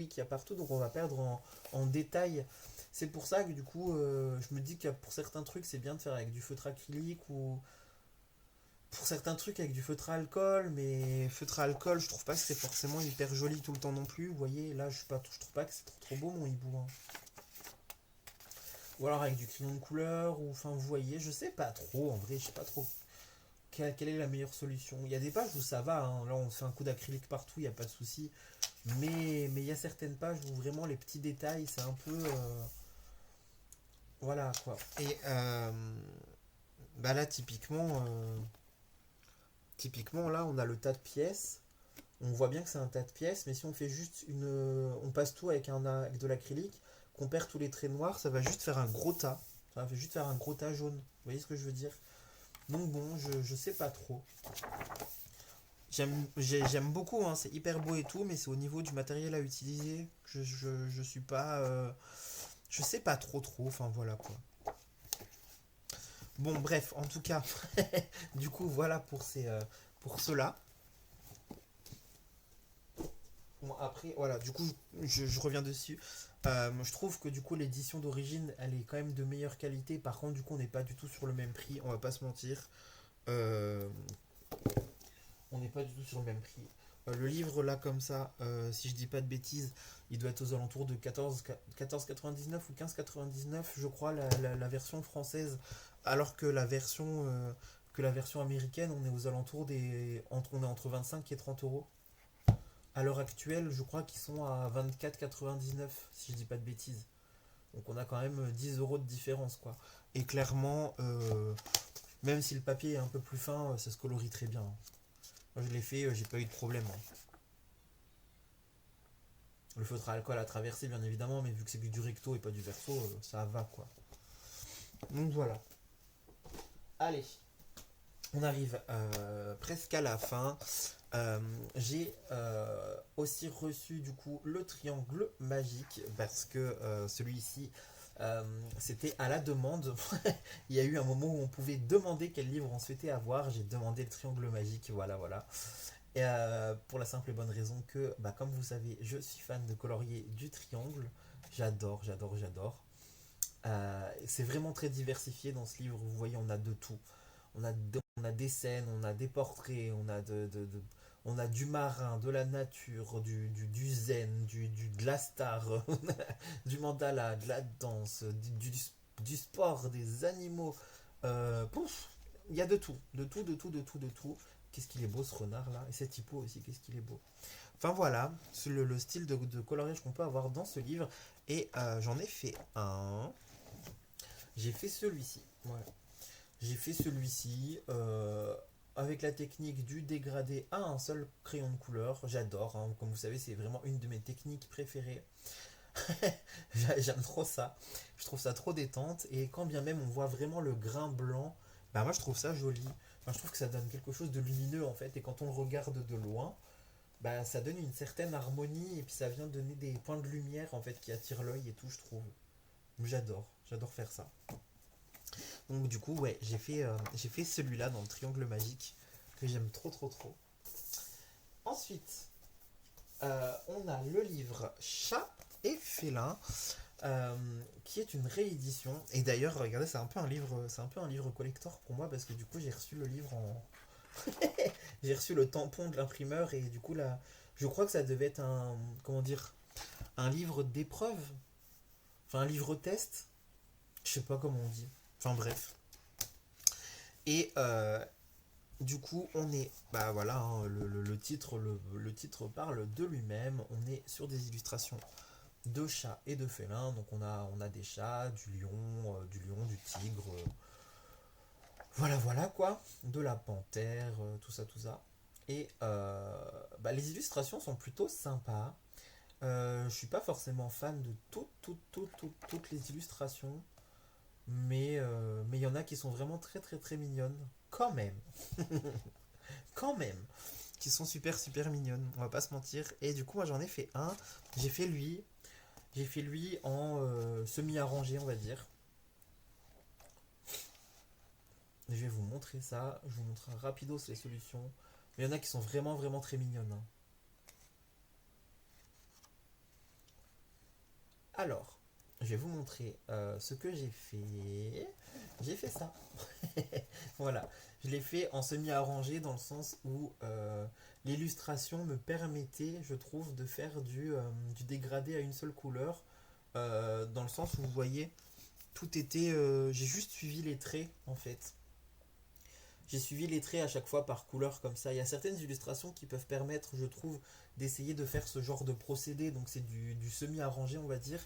A: qu'il y a partout, donc on va perdre en détail. C'est pour ça que du coup, je me dis que pour certains trucs, c'est bien de faire avec du feutre acrylique ou pour certains trucs avec du feutre à alcool, mais feutre à alcool, je trouve pas que c'est forcément hyper joli tout le temps non plus. Vous voyez, là, je trouve pas que c'est trop beau mon hibou, hein. Ou alors avec du crayon de couleur, ou enfin, vous voyez, je sais pas trop, en vrai, je sais pas trop quelle est la meilleure solution. Il y a des pages où ça va, hein. Là, on fait un coup d'acrylique partout, il n'y a pas de souci. Mais il y a certaines pages où vraiment les petits détails, c'est un peu. Voilà quoi. Et bah là, typiquement, là, on a le tas de pièces. On voit bien que c'est un tas de pièces, mais si on fait juste on passe tout avec de l'acrylique, qu'on perd tous les traits noirs, ça va juste faire un gros tas. Ça va juste faire un gros tas jaune. Vous voyez ce que je veux dire? Donc bon, je sais pas trop. J'aime beaucoup, hein, c'est hyper beau et tout, mais c'est au niveau du matériel à utiliser que je suis pas. Je sais pas trop, enfin voilà quoi. Bon, bref, en tout cas, du coup, voilà pour cela. Bon, après, voilà, du coup, je reviens dessus. Je trouve que du coup, l'édition d'origine, elle est quand même de meilleure qualité. Par contre, du coup, on n'est pas du tout sur le même prix, on va pas se mentir. Euh, on n'est pas du tout sur le même prix. Le livre, là, comme ça, si je dis pas de bêtises, il doit être aux alentours de 14,99 ou 15,99, je crois, la version française. Alors que la version américaine, on est aux alentours on est entre 25 et 30 euros. À l'heure actuelle, je crois qu'ils sont à 24,99 si je dis pas de bêtises. Donc on a quand même 10 euros de différence quoi. Et clairement, même si le papier est un peu plus fin, ça se colorie très bien, hein. Moi je l'ai fait, j'ai pas eu de problème, hein. Le feutre à alcool à traverser bien évidemment, mais vu que c'est du recto et pas du verso, ça va quoi. Donc voilà. Allez, on arrive presque à la fin. J'ai aussi reçu du coup le triangle magique parce que celui-ci c'était à la demande. Il y a eu un moment où on pouvait demander quel livre on souhaitait avoir. J'ai demandé le triangle magique, voilà. Et pour la simple et bonne raison que, bah, comme vous savez, je suis fan de colorier du triangle. J'adore. C'est vraiment très diversifié dans ce livre. Vous voyez, on a de tout. On a des scènes, on a des portraits, on a du marin, de la nature, du zen, de la star, du mandala, de la danse, du sport, des animaux. Pouf, il y a de tout, de tout. Qu'est-ce qu'il est beau ce renard là, et cet hippo aussi, qu'est-ce qu'il est beau. Enfin voilà, c'est le style de coloriage qu'on peut avoir dans ce livre. Et j'en ai fait un. J'ai fait celui-ci. Voilà. J'ai fait celui-ci avec la technique du dégradé à un seul crayon de couleur. J'adore, hein. Comme vous savez, c'est vraiment une de mes techniques préférées. J'aime trop ça. Je trouve ça trop détente. Et quand bien même on voit vraiment le grain blanc, bah moi je trouve ça joli. Enfin, je trouve que ça donne quelque chose de lumineux en fait. Et quand on le regarde de loin, bah ça donne une certaine harmonie. Et puis ça vient donner des points de lumière en fait qui attirent l'œil et tout, je trouve. J'adore faire ça. Donc du coup, ouais, j'ai fait celui-là dans le triangle magique que j'aime trop. Ensuite, On a le livre Chat et félin, qui est une réédition. Et d'ailleurs, regardez, c'est un peu un livre collector pour moi parce que du coup, j'ai reçu le livre en, j'ai reçu le tampon de l'imprimeur et du coup là, je crois que ça devait être un, comment dire, un livre d'épreuve, enfin un livre test, je sais pas comment on dit. Enfin bref. Et du coup, on est, bah voilà, hein, le titre parle de lui-même. On est sur des illustrations de chats et de félins. Donc on a des chats, du lion, du tigre. Voilà, voilà quoi. De la panthère, tout ça, tout ça. Et bah, les illustrations sont plutôt sympas. Je suis pas forcément fan de toutes les illustrations. Mais il y en a qui sont vraiment très très très mignonnes. Quand même. Quand même. Qui sont super super mignonnes. On va pas se mentir. Et du coup, moi j'en ai fait un. J'ai fait lui. J'ai fait lui en semi-arrangé, on va dire. Je vais vous montrer ça. Je vous montrerai rapidos les solutions. Mais il y en a qui sont vraiment vraiment très mignonnes, hein. Alors, je vais vous montrer ce que j'ai fait. J'ai fait ça. Voilà. Je l'ai fait en semi-arrangé dans le sens où l'illustration me permettait, je trouve, de faire du dégradé à une seule couleur. Dans le sens où vous voyez, tout était. J'ai juste suivi les traits en fait. J'ai suivi les traits à chaque fois par couleur comme ça. Il y a certaines illustrations qui peuvent permettre, je trouve, d'essayer de faire ce genre de procédé. Donc c'est du semi-arrangé, on va dire.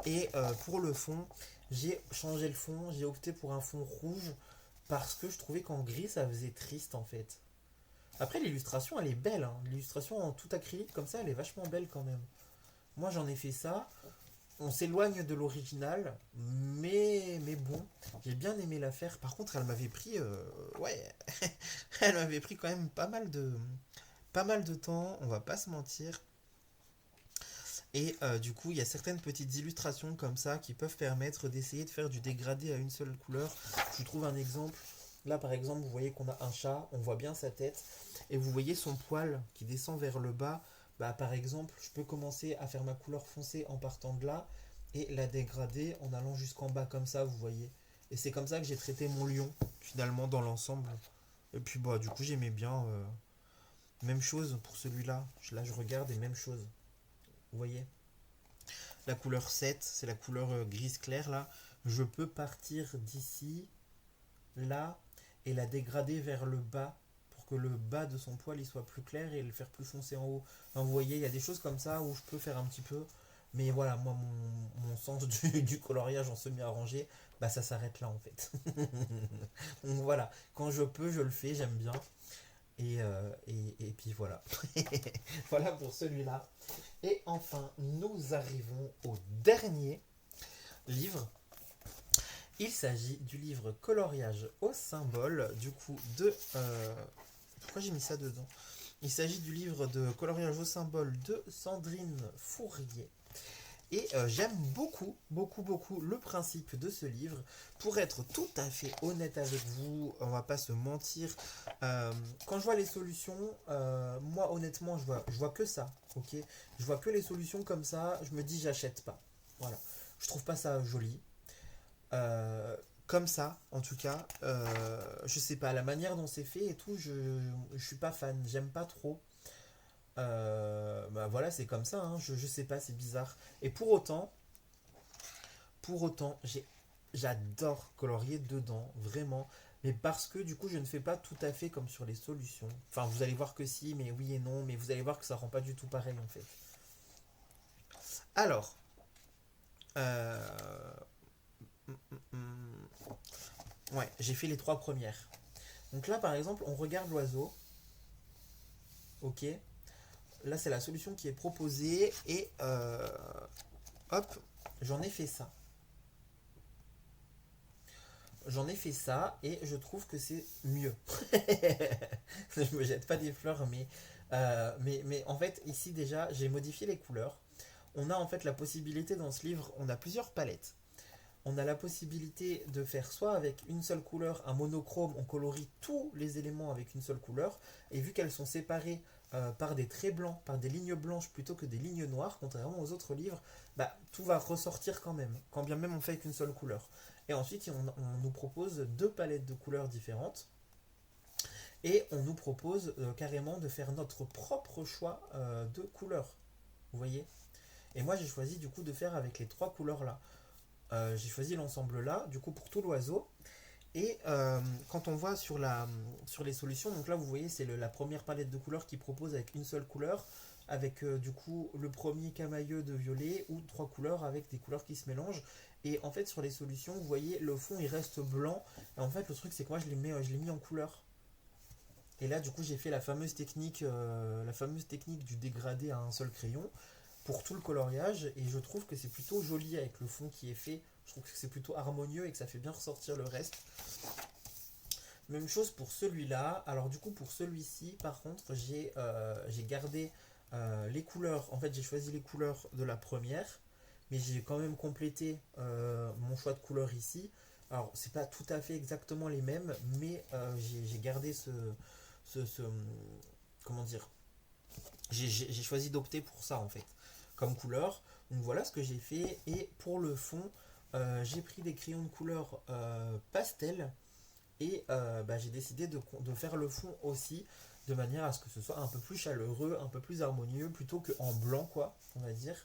A: Et pour le fond, j'ai changé le fond. J'ai opté pour un fond rouge parce que je trouvais qu'en gris, ça faisait triste en fait. Après, l'illustration, elle est belle, hein. L'illustration en tout acrylique comme ça, elle est vachement belle quand même. Moi, j'en ai fait ça. On s'éloigne de l'original, mais bon, j'ai bien aimé la faire. Par contre, elle m'avait pris, ouais, elle m'avait pris quand même pas mal de temps, on va pas se mentir. Et du coup, il y a certaines petites illustrations comme ça qui peuvent permettre d'essayer de faire du dégradé à une seule couleur. Je vous trouve un exemple. Là, par exemple, vous voyez qu'on a un chat, on voit bien sa tête, et vous voyez son poil qui descend vers le bas. Bah, par exemple, je peux commencer à faire ma couleur foncée en partant de là, et la dégrader en allant jusqu'en bas comme ça, vous voyez. Et c'est comme ça que j'ai traité mon lion, finalement, dans l'ensemble. Et puis, bah, du coup, j'aimais bien. Même chose pour celui-là. Là, je regarde et même chose. Vous voyez, la couleur 7, c'est la couleur grise claire là. Je peux partir d'ici, là, et la dégrader vers le bas pour que le bas de son poil il soit plus clair et le faire plus foncé en haut. Enfin, vous voyez, il y a des choses comme ça où je peux faire un petit peu. Mais voilà, moi, mon sens du coloriage en semi-arrangé, bah ça s'arrête là en fait. Donc voilà, quand je peux, je le fais, j'aime bien. Et puis voilà. Voilà pour celui-là. Et enfin, nous arrivons au dernier livre. Il s'agit du livre Coloriage au symbole, du coup, de... pourquoi j'ai mis ça dedans? Il s'agit du livre de Coloriage au symbole de Sandrine Fourier. Et j'aime beaucoup, beaucoup, beaucoup le principe de ce livre. Pour être tout à fait honnête avec vous, on va pas se mentir. Quand je vois les solutions, moi honnêtement, je vois que ça. Ok, je vois que les solutions comme ça. Je me dis, j'achète pas. Voilà. Je trouve pas ça joli. Comme ça, en tout cas, je sais pas, la manière dont c'est fait et tout, je suis pas fan. J'aime pas trop. Bah voilà, c'est comme ça, hein, je sais pas, c'est bizarre. Et pour autant, j'adore colorier dedans, vraiment. Mais parce que du coup, je ne fais pas tout à fait comme sur les solutions. Enfin, vous allez voir que si, mais oui et non, mais vous allez voir que ça rend pas du tout pareil en fait. Alors, euh, ouais, j'ai fait les trois premières. Donc là, par exemple, on regarde l'oiseau, ok. Là, c'est la solution qui est proposée et hop, j'en ai fait ça. J'en ai fait ça et je trouve que c'est mieux. Je me jette pas des fleurs, mais en fait, ici déjà, j'ai modifié les couleurs. On a en fait la possibilité dans ce livre, on a plusieurs palettes. On a la possibilité de faire soit avec une seule couleur, un monochrome, on colorie tous les éléments avec une seule couleur. Et vu qu'elles sont séparées par des traits blancs, par des lignes blanches plutôt que des lignes noires, contrairement aux autres livres, bah, tout va ressortir quand même, quand bien même on fait qu'une seule couleur. Et ensuite, on nous propose deux palettes de couleurs différentes. Et on nous propose carrément de faire notre propre choix de couleurs. Vous voyez? Et moi, j'ai choisi du coup de faire avec les trois couleurs là. J'ai choisi l'ensemble là, du coup pour tout l'oiseau. Et quand on voit sur les solutions, donc là vous voyez c'est la première palette de couleurs qui propose avec une seule couleur, avec du coup le premier camailleux de violet ou trois couleurs avec des couleurs qui se mélangent. Et en fait sur les solutions, vous voyez le fond il reste blanc. Et en fait le truc c'est que moi je l'ai mis en couleur. Et là du coup j'ai fait la fameuse technique du dégradé à un seul crayon pour tout le coloriage. Et je trouve que c'est plutôt joli avec le fond qui est fait. Je trouve que c'est plutôt harmonieux et que ça fait bien ressortir le reste. Même chose pour celui-là. Alors du coup pour celui-ci par contre j'ai gardé les couleurs. En fait j'ai choisi les couleurs de la première. Mais j'ai quand même complété mon choix de couleurs ici. Alors c'est pas tout à fait exactement les mêmes. Mais j'ai gardé ce comment dire. J'ai choisi d'opter pour ça en fait. Comme couleur. Donc voilà ce que j'ai fait. Et pour le fond, j'ai pris des crayons de couleur pastel. Et bah, j'ai décidé de faire le fond aussi, de manière à ce que ce soit un peu plus chaleureux, un peu plus harmonieux, plutôt qu'en blanc, quoi, on va dire.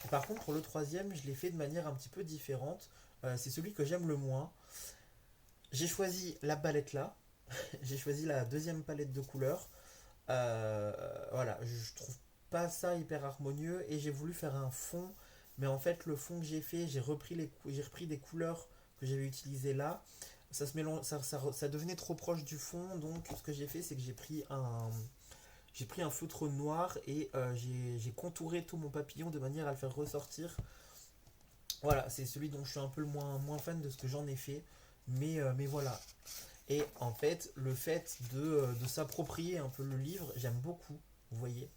A: Et par contre, pour le troisième, je l'ai fait de manière un petit peu différente. C'est celui que j'aime le moins. J'ai choisi la palette là. J'ai choisi la deuxième palette de couleurs. Voilà, je trouve pas ça hyper harmonieux et j'ai voulu faire un fond. Mais en fait, le fond que j'ai fait, j'ai repris des couleurs que j'avais utilisées là. Ça se mélange, ça devenait trop proche du fond, donc ce que j'ai fait, c'est que j'ai pris un feutre noir et j'ai contouré tout mon papillon de manière à le faire ressortir. Voilà, c'est celui dont je suis un peu le moins fan de ce que j'en ai fait, mais voilà. Et en fait, le fait de s'approprier un peu le livre, j'aime beaucoup, vous voyez.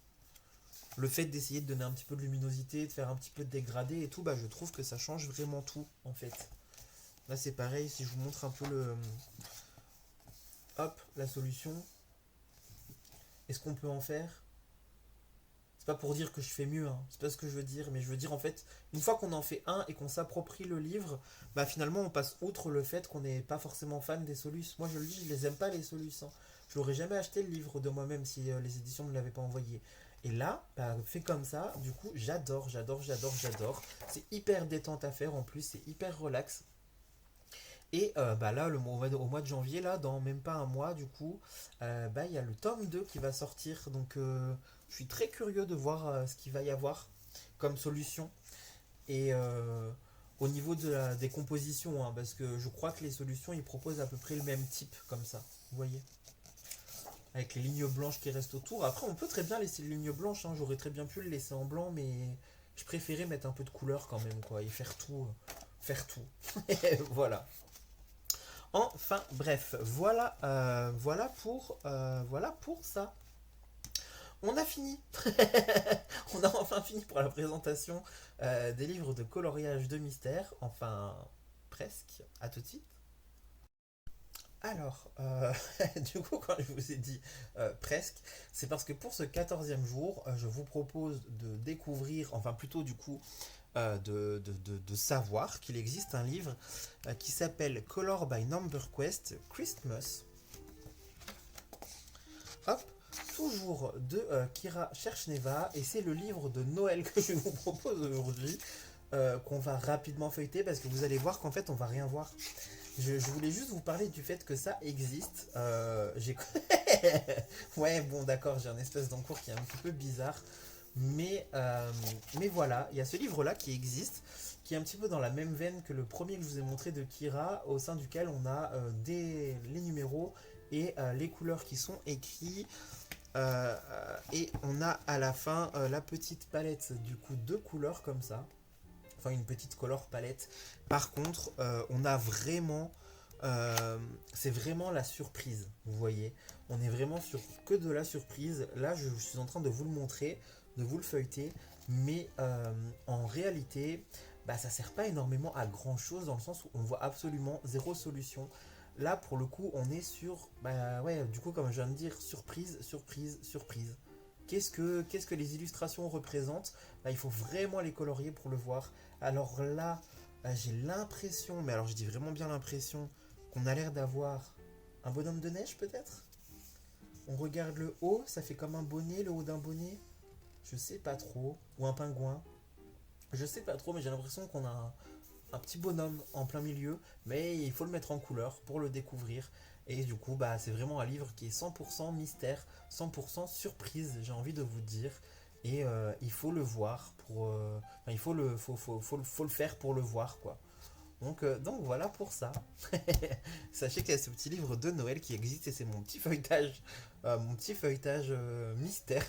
A: Le fait d'essayer de donner un petit peu de luminosité, de faire un petit peu de dégradé et tout, bah, je trouve que ça change vraiment tout, en fait. Là, c'est pareil, si je vous montre un peu hop, la solution, est-ce qu'on peut en faire? C'est pas pour dire que je fais mieux, hein. C'est pas ce que je veux dire, mais je veux dire en fait, une fois qu'on en fait un et qu'on s'approprie le livre, bah finalement on passe outre le fait qu'on n'est pas forcément fan des solus. Moi je le dis, je les aime pas les solus, hein. Je l'aurais jamais acheté le livre de moi-même si les éditions ne me l'avaient pas envoyé. Et là, bah, fait comme ça, du coup j'adore. C'est hyper détente à faire en plus, c'est hyper relax. Et bah là, au mois de janvier, là, dans même pas un mois, du coup, bah, il y a le tome 2 qui va sortir. Donc, je suis très curieux de voir ce qu'il va y avoir comme solution. Et au niveau des compositions, hein, parce que je crois que les solutions, ils proposent à peu près le même type, comme ça. Vous voyez? Avec les lignes blanches qui restent autour. Après, on peut très bien laisser les lignes blanches, hein. J'aurais très bien pu le laisser en blanc, mais je préférais mettre un peu de couleur quand même, quoi. Et faire tout. Faire tout. Voilà. Enfin, bref, voilà pour ça. On a fini. On a enfin fini pour la présentation des livres de coloriage de mystère. Enfin, presque. À tout de suite. Alors, du coup, quand je vous ai dit presque, c'est parce que pour ce 14e jour, je vous propose de découvrir, enfin plutôt du coup, de savoir qu'il existe un livre qui s'appelle Color by Number Quest Christmas. Hop, toujours de Kira Cherchneva, et c'est le livre de Noël que je vous propose aujourd'hui, qu'on va rapidement feuilleter parce que vous allez voir qu'en fait on va rien voir. Je voulais juste vous parler du fait que ça existe. Ouais, bon, d'accord, j'ai un espèce d'encours qui est un petit peu bizarre. Mais voilà, il y a ce livre-là qui existe, qui est un petit peu dans la même veine que le premier que je vous ai montré de Kira, au sein duquel on a les numéros et les couleurs qui sont écrits. Et on a à la fin la petite palette du coup de couleurs comme ça. Enfin, une petite color palette. Par contre, on a vraiment. C'est vraiment la surprise, vous voyez. On est vraiment sur que de la surprise. Là, je suis en train de vous le montrer, de vous le feuilleter. Mais en réalité, bah, ça sert pas énormément à grand chose dans le sens où on voit absolument zéro solution. Là, pour le coup, on est sur. Bah ouais, du coup, comme je viens de dire, surprise, surprise, surprise. qu'est-ce que les illustrations représentent. Là, il faut vraiment les colorier pour le voir. Alors là, j'ai l'impression, mais alors je dis vraiment bien l'impression, qu'on a l'air d'avoir un bonhomme de neige peut-être. On regarde le haut, ça fait comme un bonnet, le haut d'un bonnet. Je sais pas trop. Ou un pingouin. Je sais pas trop, mais j'ai l'impression qu'on a un petit bonhomme en plein milieu. Mais il faut le mettre en couleur pour le découvrir. Et du coup, bah, c'est vraiment un livre qui est 100% mystère, 100% surprise, j'ai envie de vous dire. Et il faut le voir pour. Enfin, faut le faire pour le voir, quoi. Donc voilà pour ça. Sachez qu'il y a ce petit livre de Noël qui existe et c'est mon petit feuilletage mystère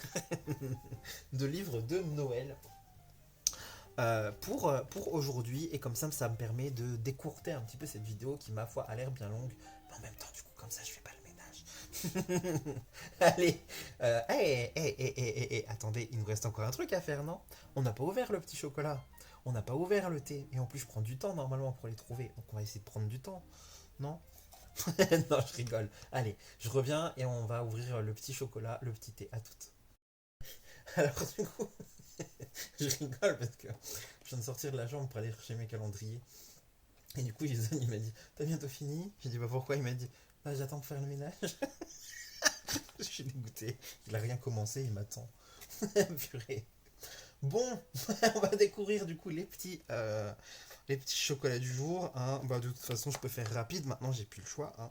A: de livres de Noël pour aujourd'hui. Et comme ça me permet de décourter un petit peu cette vidéo qui, ma foi, a l'air bien longue. Mais en même temps, du coup, comme ça, je fais pas le ménage. Allez, attendez, il nous reste encore un truc à faire, non? On n'a pas ouvert le petit chocolat. On n'a pas ouvert le thé. Et en plus, je prends du temps normalement pour les trouver. Donc, on va essayer de prendre du temps. Non? Non, je rigole. Allez, je reviens et on va ouvrir le petit chocolat, le petit thé. À toutes. Alors, du coup, je rigole parce que je viens de sortir de la chambre pour aller chercher mes calendriers. Et du coup, Jason, il m'a dit, t'as bientôt fini? J'ai dit, bah pourquoi? Il m'a dit, bah j'attends pour faire le ménage. Je suis dégoûté. Il a rien commencé, il m'attend. Purée. Bon, on va découvrir du coup les petits chocolats du jour. Hein. Bah, de toute façon, je peux faire rapide. Maintenant, j'ai plus le choix. Hein.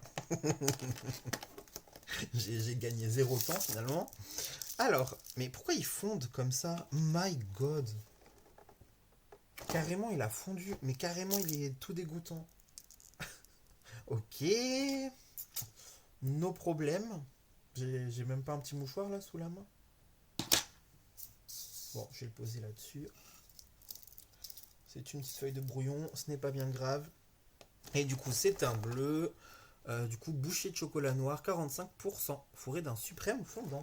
A: J'ai gagné 0 temps finalement. Alors, mais pourquoi ils fondent comme ça? My God. Carrément, il a fondu. Mais carrément, il est tout dégoûtant. Ok. No problème. J'ai même pas un petit mouchoir là sous la main. Bon, je vais le poser là-dessus. C'est une petite feuille de brouillon, ce n'est pas bien grave. Et du coup, c'est un bleu. Du coup, bouchée de chocolat noir, 45%, fourré d'un suprême fondant.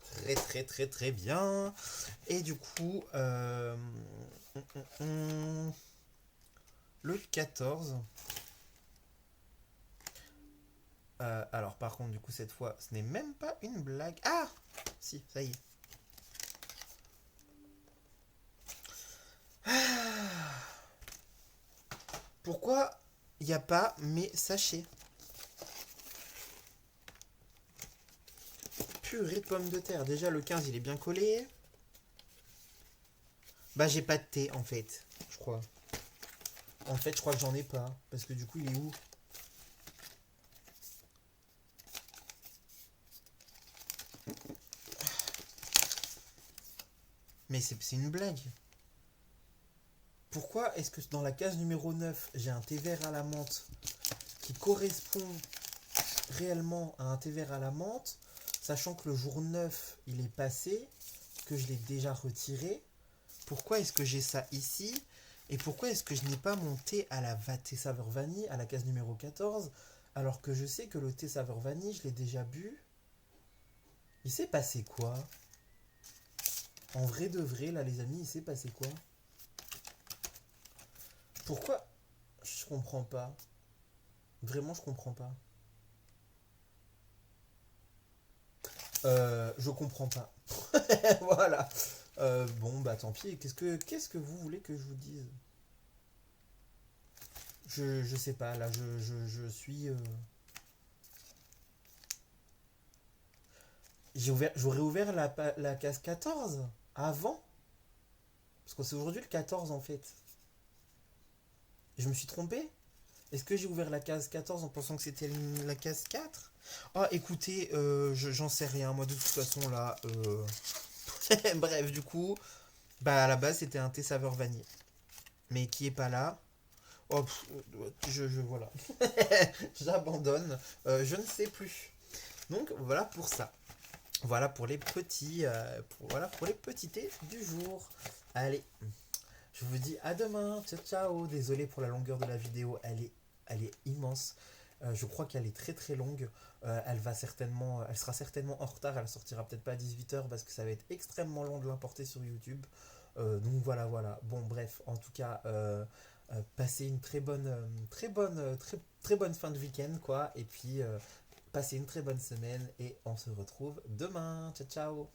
A: Très très très très bien. Et du coup, le 14. Alors par contre, du coup, cette fois, ce n'est même pas une blague. Ah! Si, ça y est. Pourquoi il n'y a pas mes sachets? Purée de pommes de terre. Déjà, le 15, il est bien collé. Bah, j'ai pas de thé, en fait. Je crois. En fait, je crois que j'en ai pas. Parce que du coup, il est où? Mais c'est une blague. Pourquoi est-ce que dans la case numéro 9, j'ai un thé vert à la menthe qui correspond réellement à un thé vert à la menthe, sachant que le jour 9, il est passé, que je l'ai déjà retiré? Pourquoi est-ce que j'ai ça ici? Et pourquoi est-ce que je n'ai pas mon thé à la thé saveur vanille à la case numéro 14, alors que je sais que le thé saveur vanille, je l'ai déjà bu? Il s'est passé quoi? En vrai de vrai, là les amis, il s'est passé quoi? Pourquoi? Je comprends pas. Vraiment, je comprends pas. Je comprends pas. Voilà. Bon, bah tant pis. Qu'est-ce que vous voulez que je vous dise? Je sais pas. Là, je suis. J'aurais ouvert la case 14 avant. Parce que c'est aujourd'hui le 14 en fait. Je me suis trompé? Est-ce que j'ai ouvert la case 14 en pensant que c'était la case 4? Ah, écoutez, j'en sais rien. Moi, de toute façon, là. Bref, du coup, bah à la base, c'était un thé saveur vanille. Mais qui est pas là. Oh, voilà. J'abandonne. Je ne sais plus. Donc, voilà pour ça. Voilà pour les petits, voilà pour les petits thés du jour. Allez, je vous dis à demain. Ciao, ciao. Désolé pour la longueur de la vidéo. Elle est immense. Je crois qu'elle est très très longue. Elle sera certainement en retard. Elle sortira peut-être pas à 18h parce que ça va être extrêmement long de l'importer sur YouTube. Donc voilà. Bon, bref, en tout cas, passez une très bonne fin de week-end, quoi. Et puis, passez une très bonne semaine et on se retrouve demain. Ciao, ciao.